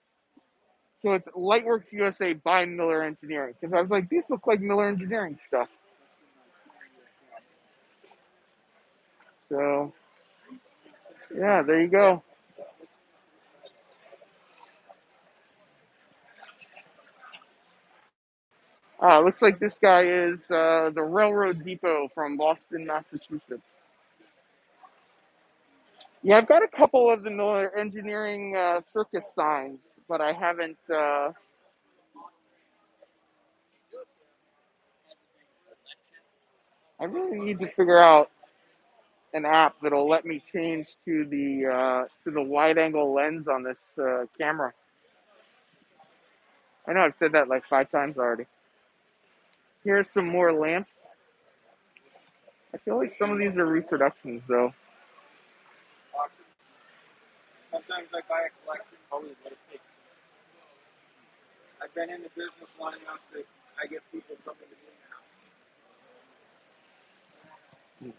So it's Lightworks USA by Miller Engineering. Because I was like, these look like Miller Engineering stuff. So, yeah, there you go. Looks like this guy is the Railroad Depot from Boston, Massachusetts. Yeah, I've got a couple of the Miller Engineering circus signs, but I haven't. I really need to figure out an app that'll let me change to the wide angle lens on this camera. I know I've said that like 5 times already. Here's some more lamps. I feel like some of these are reproductions though. Sometimes I buy a collection, always let it take. I've been in the business long enough that I get people coming to me now.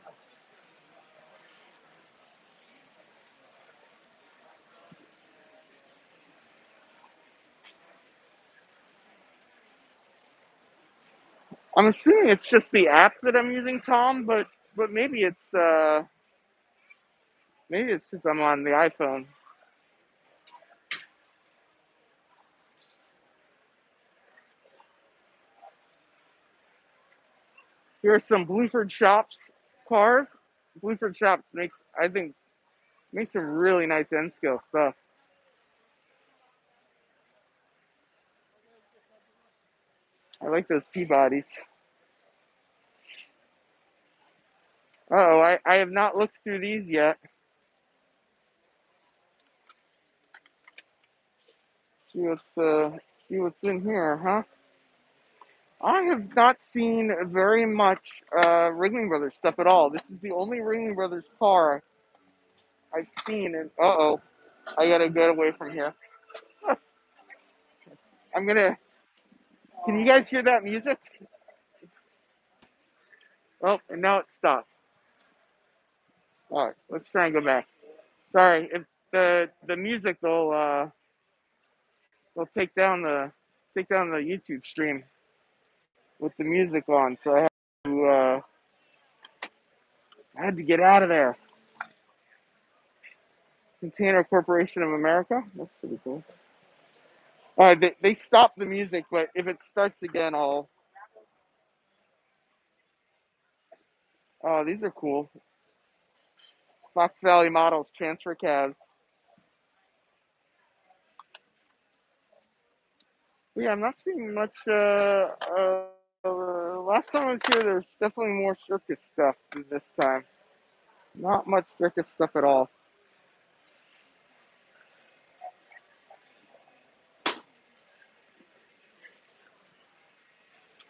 I'm assuming it's just the app that I'm using, Tom, but maybe it's because I'm on the iPhone. Here are some Blueford Shops cars. Blueford Shops makes some really nice N scale stuff. I like those Peabodys. I have not looked through these yet. See what's in here, huh? I have not seen very much Ringling Brothers stuff at all. This is the only Ringling Brothers car I've seen. And I gotta get away from here. I'm gonna. Can you guys hear that music? Oh, and now it stopped. All right, let's try and go back. Sorry, if the music they'll take down the YouTube stream with the music on. So I had to get out of there. Container Corporation of America. That's pretty cool. They stopped the music, but if it starts again, I'll. Oh, these are cool. Fox Valley Models transfer cabs. But yeah, I'm not seeing much. Last time I was here, there's definitely more circus stuff than this time. Not much circus stuff at all.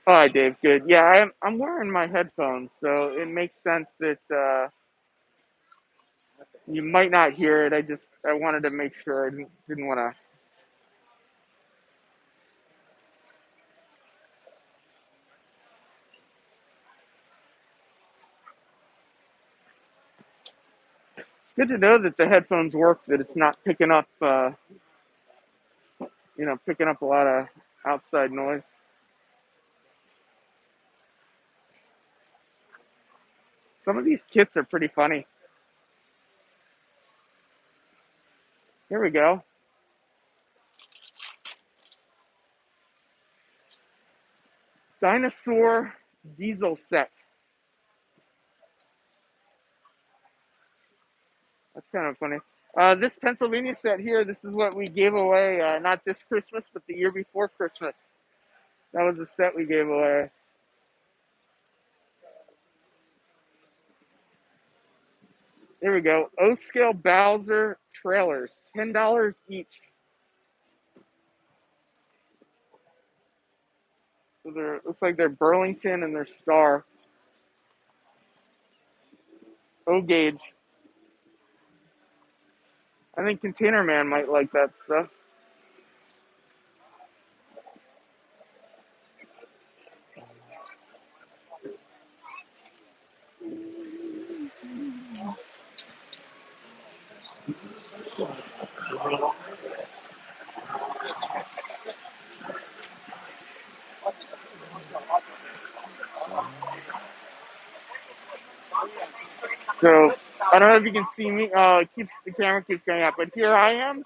Hi, Dave. Good. Yeah, I'm wearing my headphones, so it makes sense that you might not hear it. I wanted to make sure. I didn't want to. It's good to know that the headphones work, that it's not picking up, picking up a lot of outside noise. Some of these kits are pretty funny. Here we go. Dinosaur diesel set. That's kind of funny. This Pennsylvania set here, this is what we gave away, not this Christmas, but the year before Christmas. That was the set we gave away. There we go. O-scale Bowser trailers, $10 each. So looks like they're Burlington and they're Star. O-gauge. I think Container Man might like that stuff. So I don't know if you can see me. The camera keeps going up, but here I am,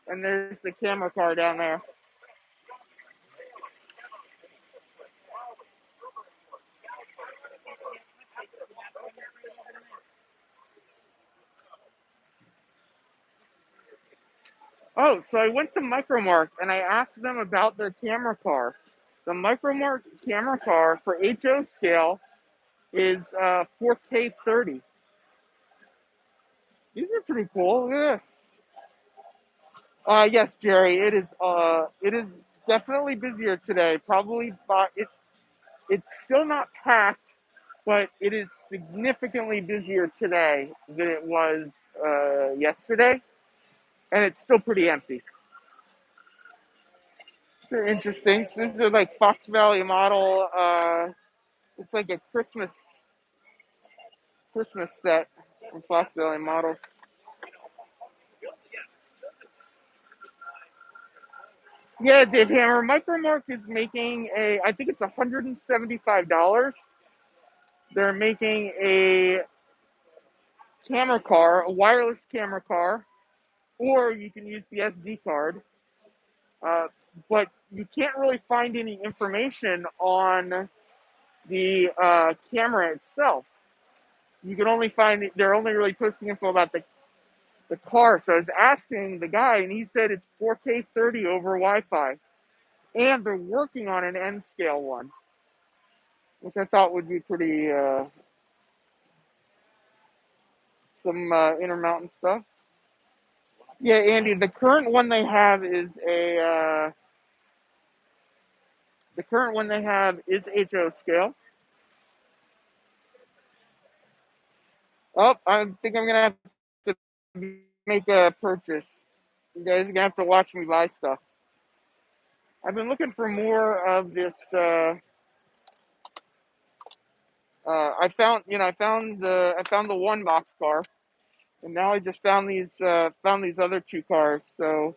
and there's the camera car down there. Oh, so I went to Micromark and I asked them about their camera car. The Micromark camera car for HO scale is 4K 30. These are pretty cool. Look at this. Yes, Jerry, it is definitely busier today. Probably, but it's still not packed, but it is significantly busier today than it was yesterday, and it's still pretty empty. So interesting. So this is like Fox Valley model. It's like a Christmas set from Fox Valley model. Yeah, Dave Hammer. Micromark is making I think it's $175. They're making a camera car, a wireless camera car, or you can use the SD card. But you can't really find any information on the camera itself. You can only find they're only really posting info about the car. So I was asking the guy, and he said it's 4K 30 over Wi-Fi, and they're working on an N scale one, which I thought would be pretty some Intermountain stuff. Yeah, Andy, the current one they have is HO scale. Oh, I think I'm gonna have to make a purchase. You guys are gonna have to watch me buy stuff. I've been looking for more of this. I found the one box car, and now I just found these other two cars. So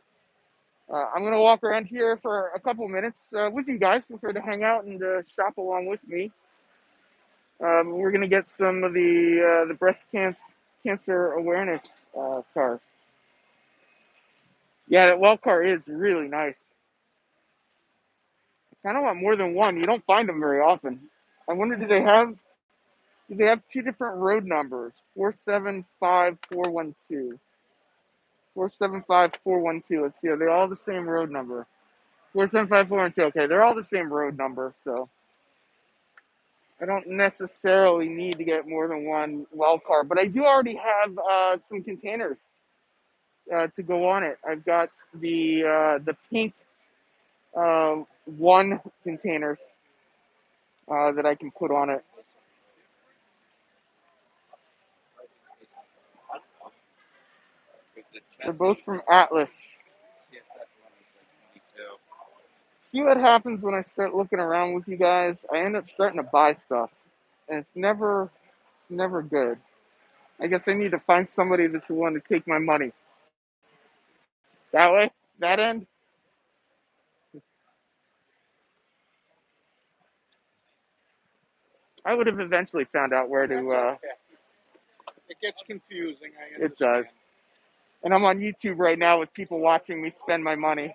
I'm gonna walk around here for a couple minutes with you guys. Feel free to hang out and shop along with me. We're gonna get some of the breast cancer awareness car. Yeah, that well car is really nice. I kind of want more than one. You don't find them very often. I wonder, do they have two different road numbers? 475412. 475412. Let's see. Are they all the same road number? 475412. Okay, they're all the same road number, so I don't necessarily need to get more than one well car, but I do already have some containers to go on it. I've got the pink one containers that I can put on it. They're both from Atlas. See what happens when I start looking around with you guys? I end up starting to buy stuff, and it's never good. I guess I need to find somebody that's willing to take my money. That way? That end? I would have eventually found out where to, Okay. It gets confusing, I it understand. does. And I'm on YouTube right now with people watching me spend my money.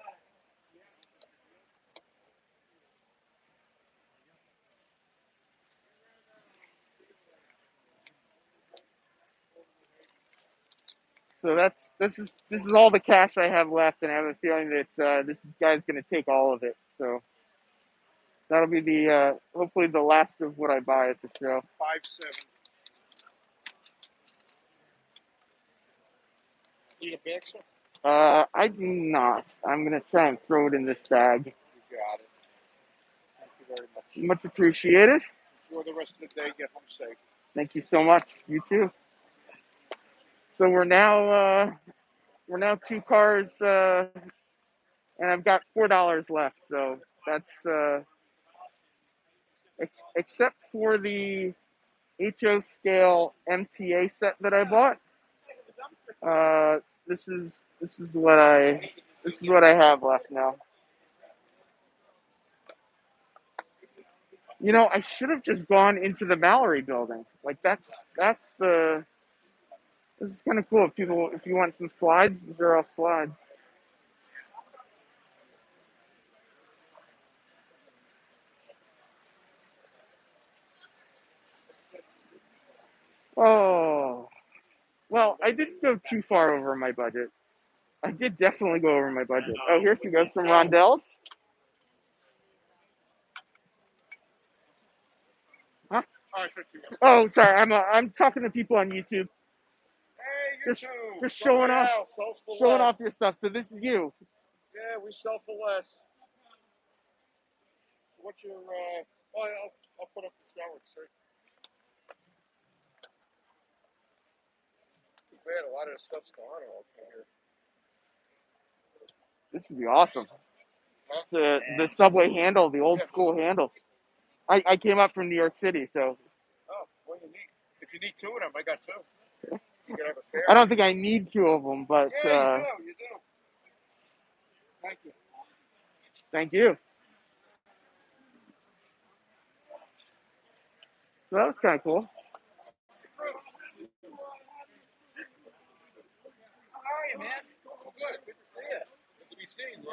So this is all the cash I have left, and I have a feeling that this guy's going to take all of it. So that'll be the hopefully the last of what I buy at the show. 5-7. Need a bag, sir? I do not. I'm going to try and throw it in this bag. You got it. Thank you very much. Much appreciated. Enjoy the rest of the day. Get home safe. Thank you so much. You too. So we're now 2 cars, and I've got $4 left. So that's except for the HO scale MTA set that I bought. This is what I have left now. You know, I should have just gone into the Mallory building. Like that's the. This is kind of cool. If you want some slides, these are all slides. Oh, well, I didn't go too far over my budget. I did definitely go over my budget. Oh, here she goes, some rondelles. Huh? Oh, sorry. I'm talking to people on YouTube. Hey, Just showing off your stuff. So this is you. Yeah, we sell for less. What's your, I'll put up the sandwich, sir. Too bad, a lot of the stuff's gone over here. This would be awesome. The subway handle, the old school handle. I came up from New York City, so. Oh, well, if you need 2 of them, I got 2. You can have a pair. I don't think I need 2 of them, but. Yeah, you do. Thank you. Thank you. So that was kind of cool. How are you, man? Good. Good to see you. Good to be seen.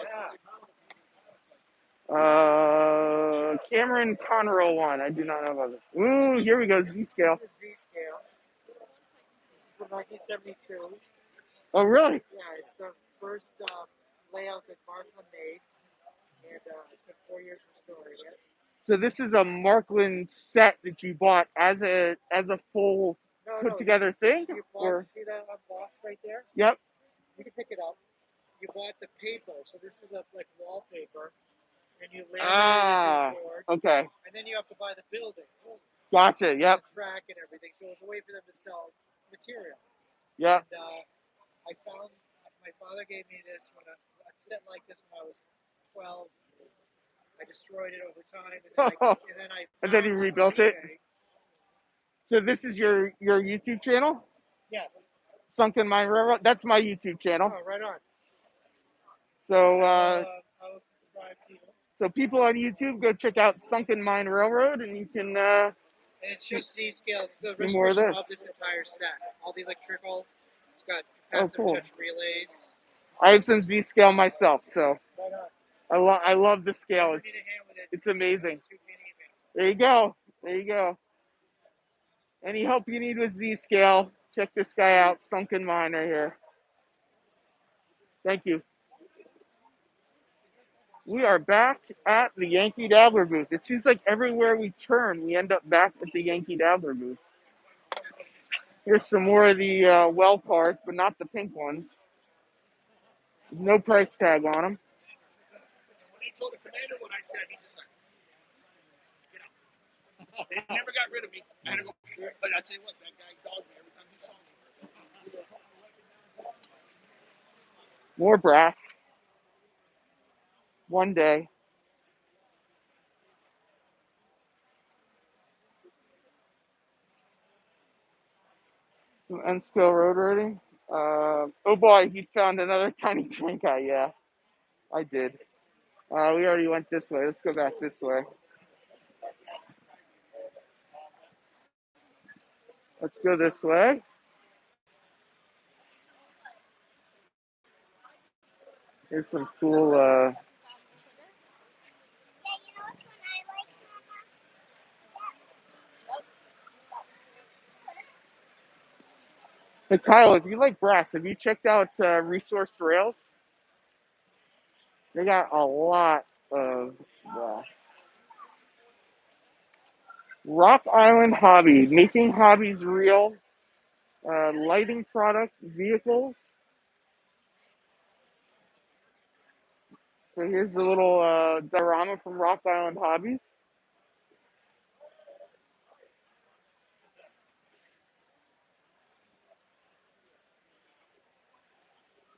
Yeah. Cameron Conroe one. I do not know about this. Ooh, here we go. Z scale. This is Z-scale. This is from 1972. Oh, really? Yeah, it's the first layout that Markman made, and it's been 4 years restoring it. So this is a Markland set that you bought as a full put together thing? You bought, or see that box right there? Yep. You can pick it up. You bought the paper, so this is like wallpaper, and you laminate it into board. Okay. And then you have to buy the buildings. Gotcha. Yep. The track and everything. So it was a way for them to sell material. Yep. And I found my father gave me this when a set like this when I was 12. I destroyed it over time, and then you rebuilt it. So this is your YouTube channel? Yes. Sunken Mine Railroad. That's my YouTube channel. Oh, right on. So I will subscribe to you. So people on YouTube, go check out Sunken Mine Railroad, and you can. And it's just Z-scale. It's the restoration of this entire set. All the electrical. It's got capacitive touch relays. I have some Z-scale myself, so. Right on. I love the scale. It's amazing. There you go. There you go. Any help you need with Z-scale, check this guy out. Sunken Mine right here. Thank you. We are back at the Yankee Dabbler booth. It seems like everywhere we turn, we end up back at the Yankee Dabbler booth. Here's some more of the well cars, but not the pink ones. There's no price tag on them. When he told the commander what I said, he just like, they never got rid of me. I had to go, but I tell you what, that guy dogged me every time he saw me. More brass. One day. Some N-scale road rating. Oh boy, he found another tiny train guy. Yeah, I did. We already went this way. Let's go back this way. Let's go this way. Here's some cool. Hey Kyle, if you like brass, have you checked out Resource Rails? They got a lot of brass. Rock Island Hobby, making hobbies real. Lighting products, vehicles. So here's a little diorama from Rock Island Hobbies.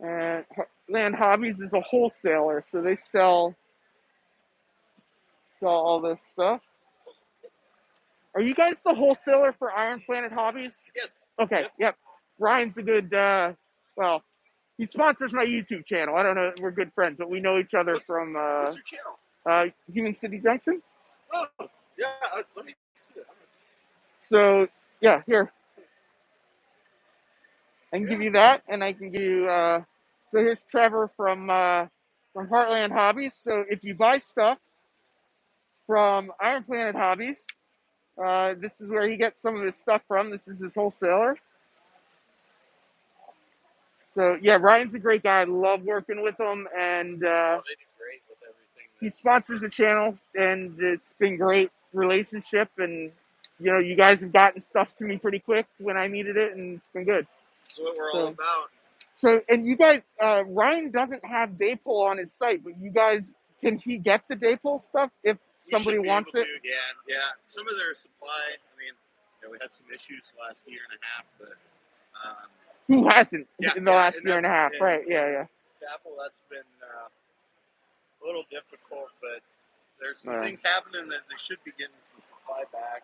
And Land Hobbies is a wholesaler, so they sell all this stuff. Are you guys the wholesaler for Iron Planet Hobbies? Yes. Okay, yep. Ryan's a good, well, he sponsors my YouTube channel. I don't know, we're good friends, but we know each other from What's your channel? Human City Junction. Oh, yeah. Let me see it. So, yeah, here. I can give you that, and I can give you, so here's Trevor from Heartland Hobbies. So if you buy stuff from Iron Planet Hobbies, this is where he gets some of his stuff from. This is his wholesaler. So yeah, Ryan's a great guy. I love working with him, and They do great with everything. he sponsors the channel, and it's been great relationship. And you know, you guys have gotten stuff to me pretty quick when I needed it, and it's been good. That's what we're all about. So, and you guys, Ryan doesn't have Daypole on his site, but you guys, can he get the Daypole stuff if somebody wants it? Yeah. Some of their supply. I mean, we had some issues last year and a half, but who hasn't in the last year and a half, right? Yeah. Apple, that's been a little difficult, but there's some things happening that they should be getting some supply back.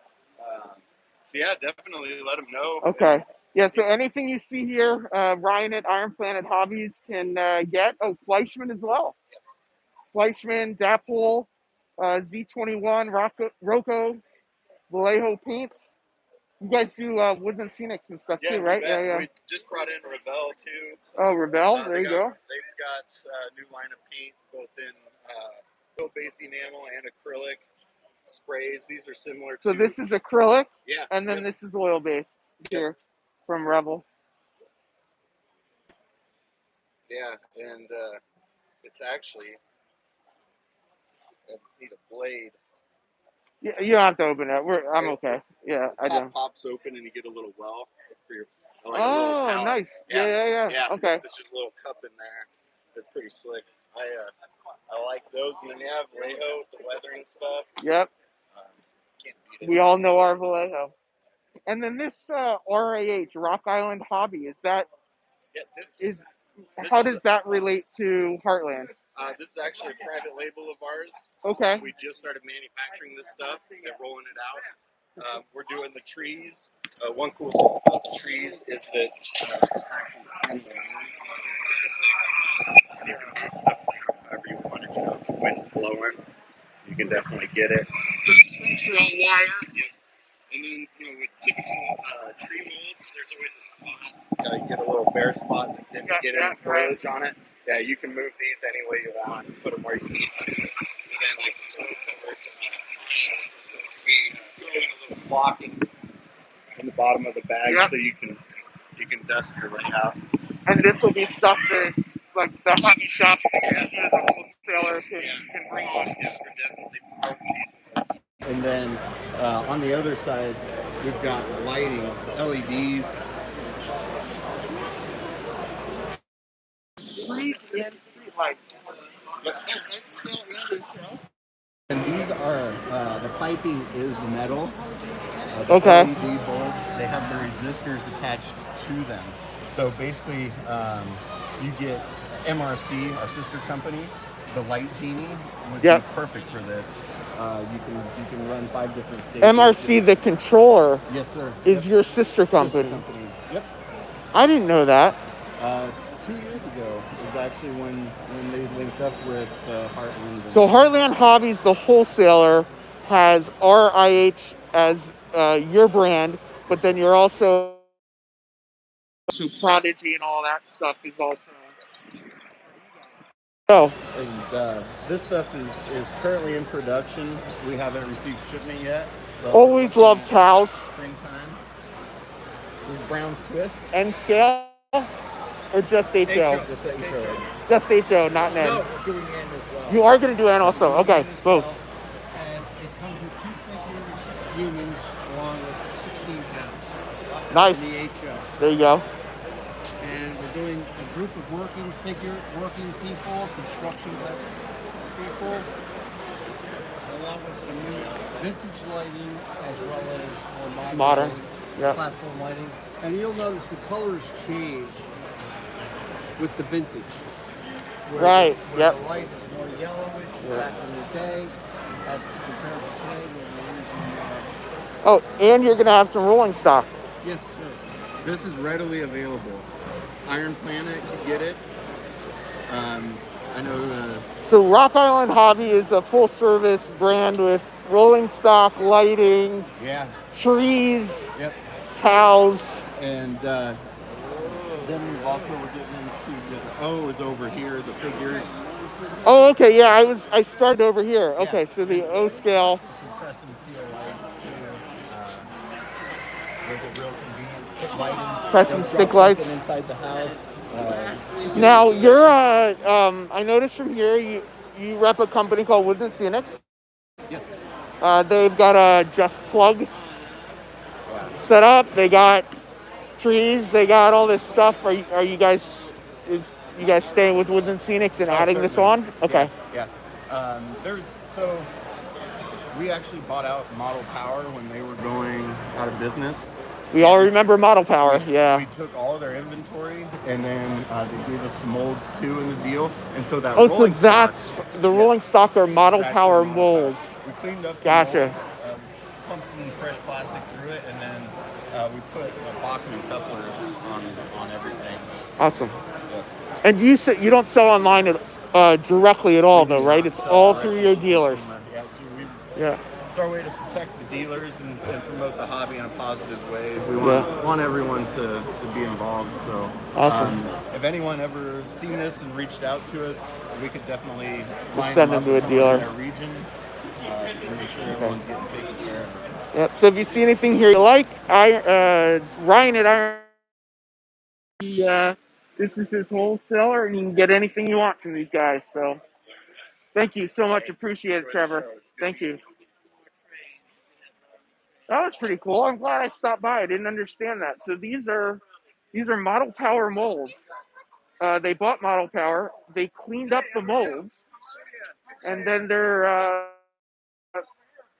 So yeah, definitely let them know. Okay. Yeah, so anything you see here, Ryan at Iron Planet Hobbies can get. Oh, Fleischmann as well. Yep. Fleischmann, Dapole, Z21, Rocco, Vallejo Paints. You guys do Woodland Scenics and stuff too, right? Yeah. We just brought in Revell too. Oh, Revell, there you go. They've got a new line of paint, both in oil-based enamel and acrylic sprays. These are similar to... So this is acrylic, yeah, and then this is oil-based here from Revel. Yeah, and it's actually... I need a blade. Yeah, you don't have to open it. I'm okay. Yeah, I do. Pops open and you get a little well for your. Oh, nice. Yeah. Okay. There's just a little cup in there. It's pretty slick. I like those, and then you have Vallejo with the weathering stuff. Yep. Can't beat it. We all know our Vallejo. And then this RAH, Rock Island Hobby, is that? Yeah, how does that relate to Heartland? This is actually a private label of ours. Okay. We just started manufacturing this stuff and rolling it out. We're doing the trees. One cool thing about the trees is that it's actually spin you can move stuff however you want it to. If the wind's blowing, you can definitely get it. And then, with typical tree molds, there's always a spot. You get a little bare spot that didn't get any foliage on it. Yeah, you can move these any way you want and put them where you need to. And then, like the snow-covered, we throw in a little blocking in the bottom of the bag so you can dust your layout. And this will be stuff that, like, the hobby shop as a wholesaler can bring on. Yes, we're definitely promoting these. And then on the other side, we've got lighting, LEDs. Street lights. And these are, the piping is metal. Okay. LED bulbs, they have the resistors attached to them. So basically, you get MRC, our sister company, the light genie would be perfect for this. You can run 5 different stations. MRC, the controller, yes, sir, is your sister company. Yep. I didn't know that. 2 years ago was actually when they linked up with Heartland. So Heartland Hobbies, the wholesaler, has RIH as your brand, but then you're also Prodigy and all that stuff is also. Oh, And this stuff is currently in production. We haven't received shipment yet. always love cows. Springtime. Brown Swiss. N scale or just HO? Just the HO. Just HO, not N. No, we're doing N as well. You are going to do N also. Okay, both. And it comes with 2 figures, humans, along with 16 cows. Nice. In the HO. There you go. And we're doing a group of working people, construction type people, along with some new vintage lighting as well as more modern Yep. platform lighting. And you'll notice the colors change with the vintage. Right, where the light is more yellowish back in the day, as compared to today where we're using. Oh, and you're going to have some rolling stock. Yes, sir. This is readily available. Iron Planet, you get it. I know So Rock Island Hobby is a full-service brand with rolling stock, lighting, trees, cows. And then we're getting into the O is over here, the figures. Oh, okay, yeah, I started over here. Okay, so the O scale. Some press and peel lights too. Make it real convenient. Put lighting. Press and stick lights inside the house. Now you're I noticed from here you rep a company called Woodland Scenics. Yes. They've got a Just Plug set up. They got trees. They got all this stuff. Are you guys staying with Woodland Scenics and adding this on? Okay. Yeah. So we actually bought out Model Power when they were going out of business. We all remember Model Power. We took all of their inventory, and then they gave us some molds too in the deal. And so that so that's the rolling stock or Model Power molds. We cleaned up the Gotcha. molds, pumped some fresh plastic through it, and then we put Bachman Kepler on everything. Awesome. And you said you don't sell online directly at all, though, right? It's all through your dealers. Yeah. It's our way to protect the dealers and promote the hobby in a positive way. We want everyone to be involved. So awesome. If anyone ever seen this and reached out to us, we could definitely send them to a dealer in their region and make sure everyone's getting taken care of. Yep. So if you see anything here you like, Ryan at Iron. This is his wholesaler, and you can get anything you want from these guys. So, thank you so much. Appreciate it, Trevor. Thank you. That was pretty cool. I'm glad I stopped by. I didn't understand that. So these are Model Power molds. They bought Model Power. They cleaned up the molds, and then they're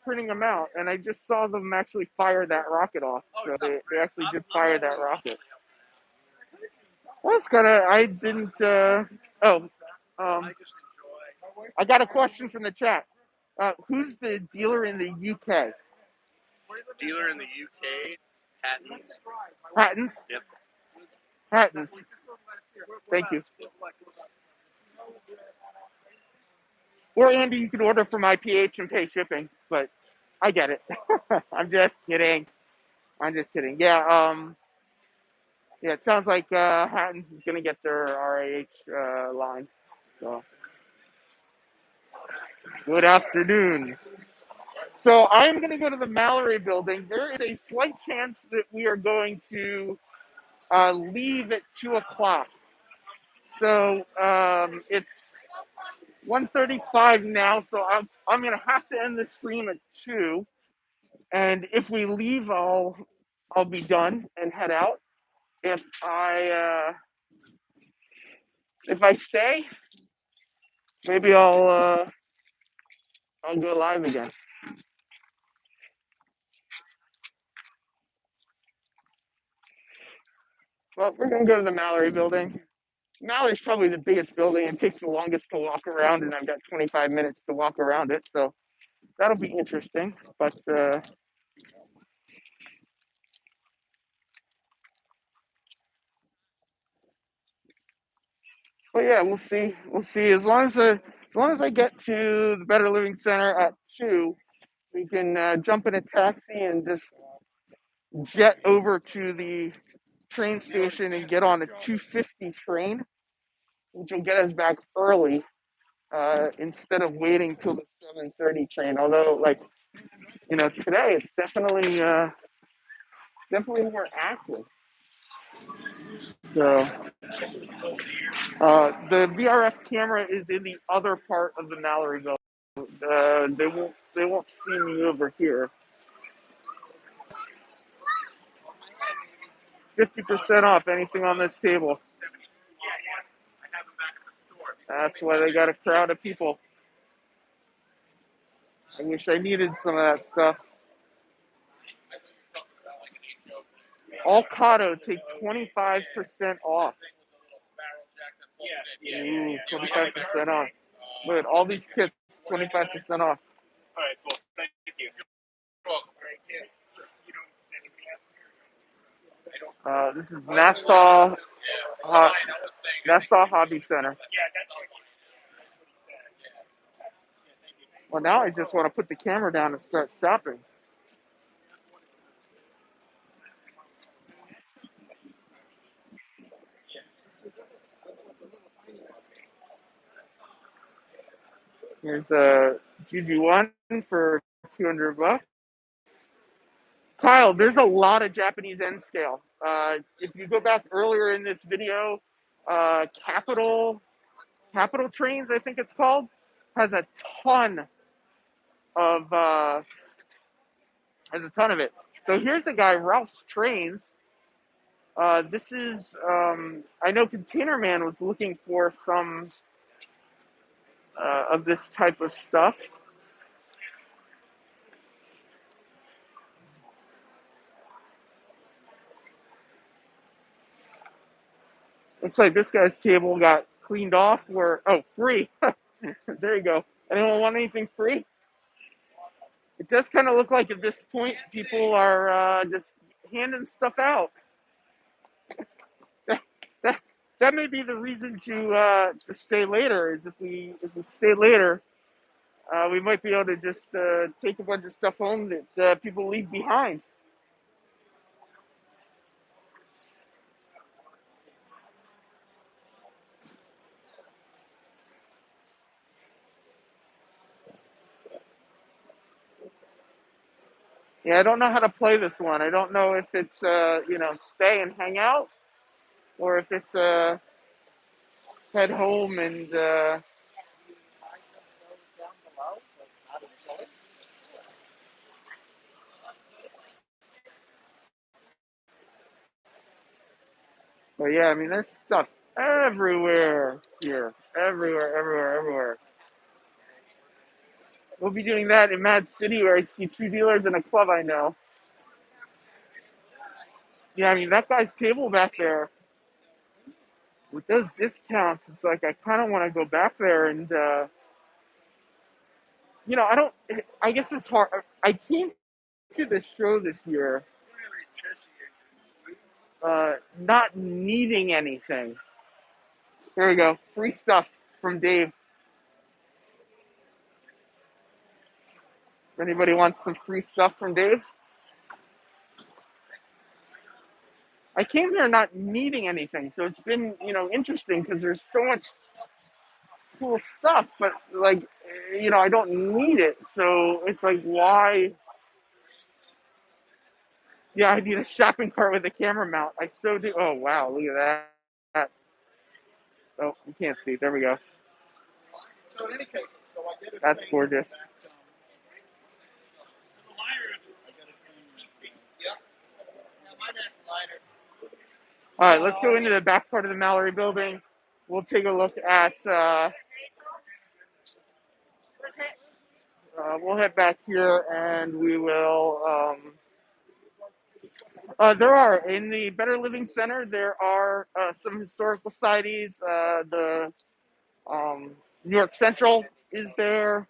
printing them out. And I just saw them actually fire that rocket off. So they actually did fire that rocket. That's kind of, I didn't, I got a question from the chat. Who's the dealer in the UK? Dealer in the UK, Patents. Patents? Yep. Patents. Thank you. Or Andy, you can order from IPH and pay shipping, but I get it. I'm just kidding. Yeah, yeah, it sounds like Hattons is going to get their RAH line. So, good afternoon. So I'm going to go to the Mallory building. There is a slight chance that we are going to leave at 2 o'clock. So it's 1:35 now, so I'm going to have to end the stream at 2. And if we leave, I'll be done and head out. If I stay, maybe I'll go live again. Well, we're gonna go to the Mallory building. Mallory's probably the biggest building. It takes the longest to walk around, and I've got 25 minutes to walk around it, so that'll be interesting. But But yeah, we'll see. We'll see. As long as I get to the Better Living Center at 2, we can jump in a taxi and just jet over to the train station and get on a 2:50 train, which will get us back early instead of waiting till the 7:30 train. Although, like, today it's definitely more active. So the VRF camera is in the other part of the Mallory building. They won't see me over here. 50% off anything on this table. That's why they got a crowd of people. I wish I needed some of that stuff. Alcado take 25% off. Ooh, 25% off. Look at all these kits, 25% off. All right, cool. Thank you. This is Nassau Hobby Center. Well, now I just want to put the camera down and start shopping. Here's a GG1 for $200. Kyle, there's a lot of Japanese N scale. If you go back earlier in this video, Capital Trains, I think it's called, has a ton of it. So here's a guy, Ralph's Trains. This is I know Container Man was looking for some of this type of stuff. Looks like this guy's table got cleaned off. Free. There you go. Anyone want anything free? It does kind of look like at this point people are just handing stuff out. That may be the reason to stay later. Is if we stay later, we might be able to just take a bunch of stuff home that people leave behind. Yeah, I don't know how to play this one. I don't know if it's stay and hang out, or if it's head home and. But yeah, I mean, there's stuff everywhere here. Everywhere. We'll be doing that in Mad City, where I see 2 dealers and a club I know. Yeah, I mean, that guy's table back there, with those discounts, it's like I kind of want to go back there and, I guess it's hard. I came to the show this year not needing anything. There we go. Free stuff from Dave. Anybody wants some free stuff from Dave? I came here not needing anything, so it's been, interesting because there's so much cool stuff, but like, I don't need it. So it's like, why? Yeah, I need a shopping cart with a camera mount. I so do. Oh, wow. Look at that. Oh, you can't see. There we go. So in any case, That's gorgeous. All right, let's go into the back part of the Mallory building. We'll take a look at. We'll head back here, and we will. There are in the Better Living Center. There are some historical societies. The New York Central is there.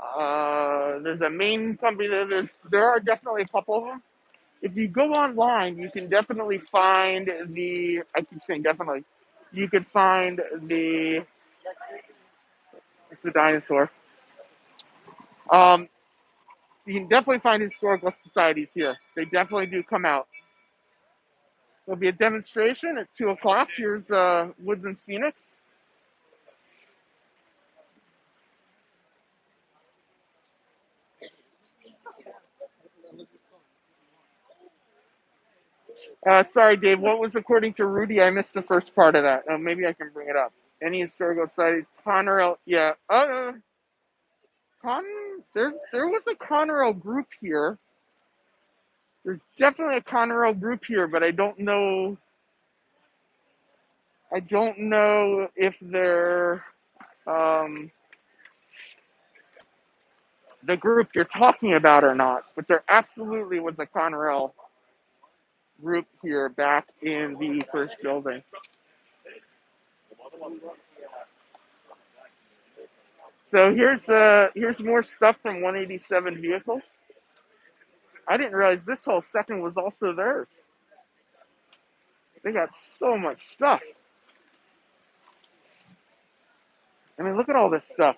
There's a main company. There are definitely a couple of them. If you go online, you can definitely find I keep saying definitely. you could find it's a dinosaur. You can definitely find historical societies here. They definitely do come out. There'll be a demonstration at 2 o'clock. Here's Woodland Scenics. Sorry, Dave, what was according to Rudy? I missed the first part of that. Maybe I can bring it up. Any historical societies? Conrail, yeah. There was a Conrail group here. There's definitely a Conrail group here, but I don't know if they're the group you're talking about or not. But there absolutely was a Conrail group here back in the first building. So here's more stuff from 187 vehicles. I didn't realize this whole section was also theirs. They got so much stuff. I mean, look at all this stuff.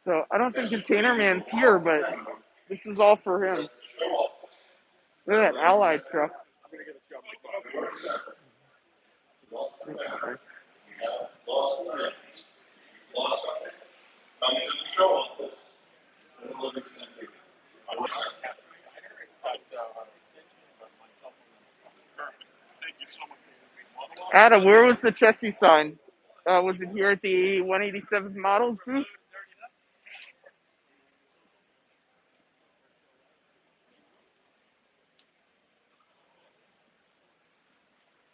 So I don't think Container Man's here, but this is all for him. Look at that Allied truck. Adam, where was the chassis sign? Was it here at the 187 models booth?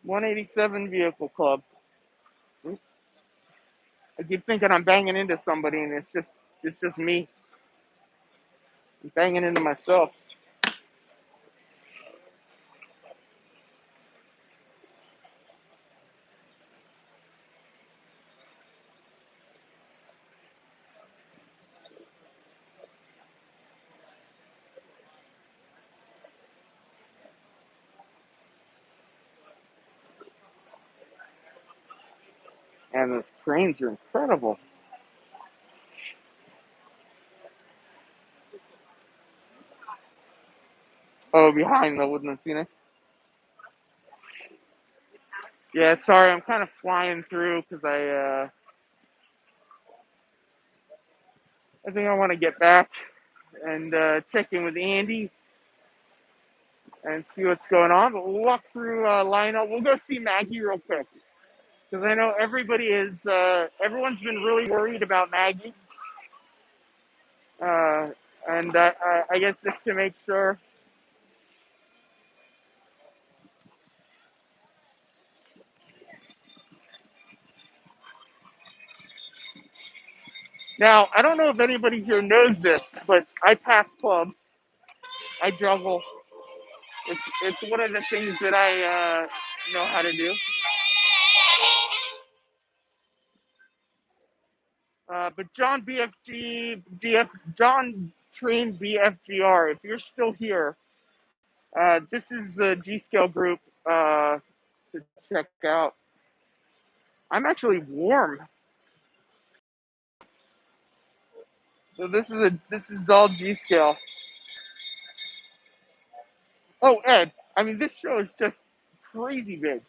187 Vehicle Club. I keep thinking I'm banging into somebody, and it's just me. I'm banging into myself. And those cranes are incredible. Oh, behind the Woodland Phoenix. Yeah, sorry, I'm kind of flying through because I think I want to get back and check in with Andy and see what's going on. But we'll walk through Lionel. We'll go see Maggie real quick because I know everyone's been really worried about Maggie. And I guess just to make sure. Now, I don't know if anybody here knows this, but I pass clubs. I juggle. It's one of the things that I know how to do. But John John Train BFGR, if you're still here, this is the G-Scale group to check out. I'm actually warm. So this is all G-Scale. Oh, Ed, I mean, this show is just crazy big.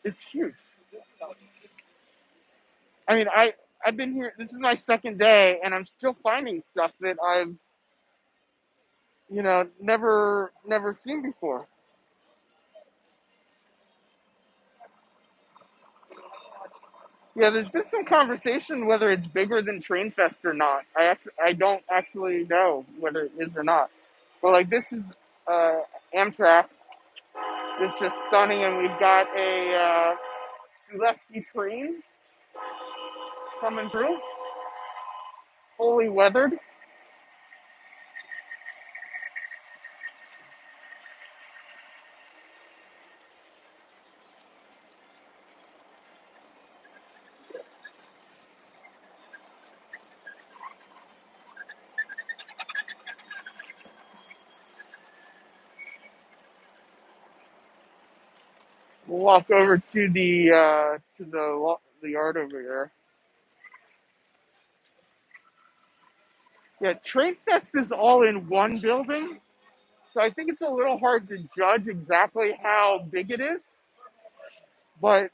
It's huge. I mean, I've been here. This is my second day, and I'm still finding stuff that I've, never seen before. Yeah, there's been some conversation whether it's bigger than Trainfest or not. I don't actually know whether it is or not. But like this is Amtrak. It's just stunning, and we've got a Sulewski Trains coming through, fully weathered. We'll walk over to the yard over here. Yeah, Train Fest is all in one building, so I think it's a little hard to judge exactly how big it is. But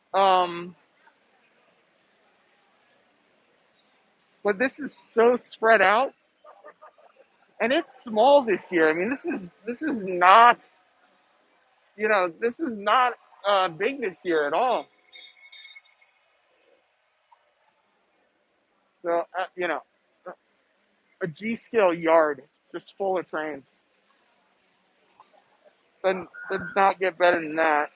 this is so spread out, and it's small this year. I mean, this is not, this is not big this year at all. So a G scale yard just full of trains. Does not get better than that.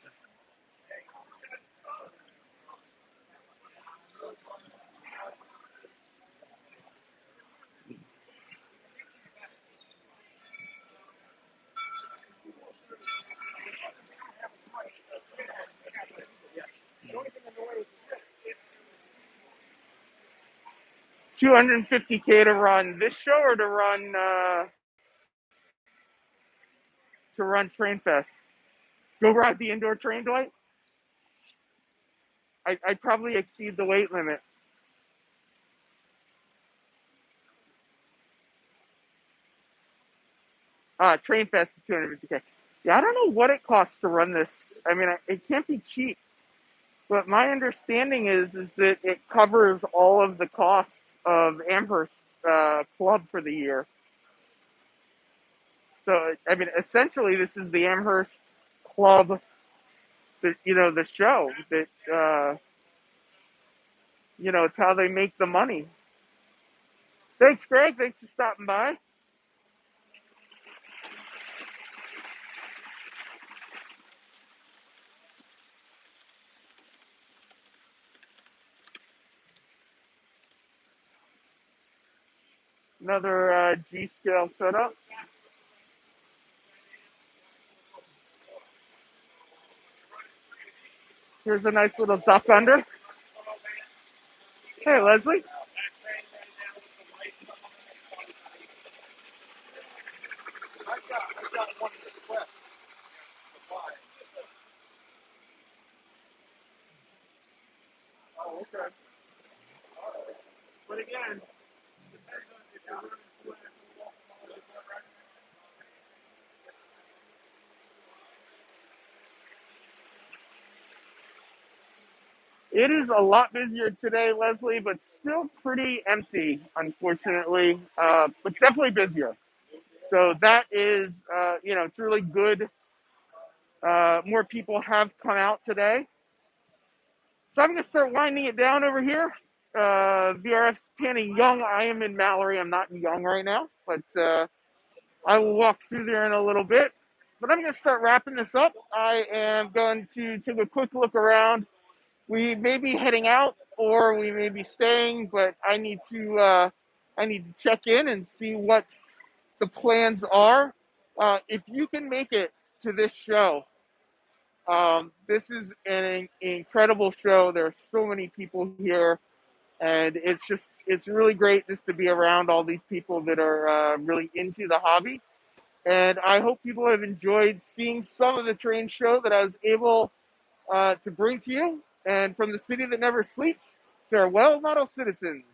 $250K to run this show or to run Train Fest. Go ride the indoor train, Dwight. I'd probably exceed the weight limit. Train Fest is $250K. Yeah, I don't know what it costs to run this. I mean, it can't be cheap. But my understanding is that it covers all of the costs of Amherst's club for the year. So, I mean, essentially, this is the Amherst club, the show that, it's how they make the money. Thanks, Greg. Thanks for stopping by. Another G-scale setup. Here's a nice little duck under. Hey, Leslie. I got one request to buy. Oh, okay. But again, depends on if you're running full. It is a lot busier today, Leslie, but still pretty empty, unfortunately. But definitely busier. So that is, it's really good. More people have come out today. So I'm going to start winding it down over here. VRF's panning Young. I am in Mallory. I'm not in Young right now, but I will walk through there in a little bit. But I'm going to start wrapping this up. I am going to take a quick look around. We may be heading out or we may be staying, but I need to check in and see what the plans are. If you can make it to this show, this is an incredible show. There are so many people here, and it's really great just to be around all these people that are really into the hobby. And I hope people have enjoyed seeing some of the train show that I was able to bring to you. And from the city that never sleeps, farewell, model citizens.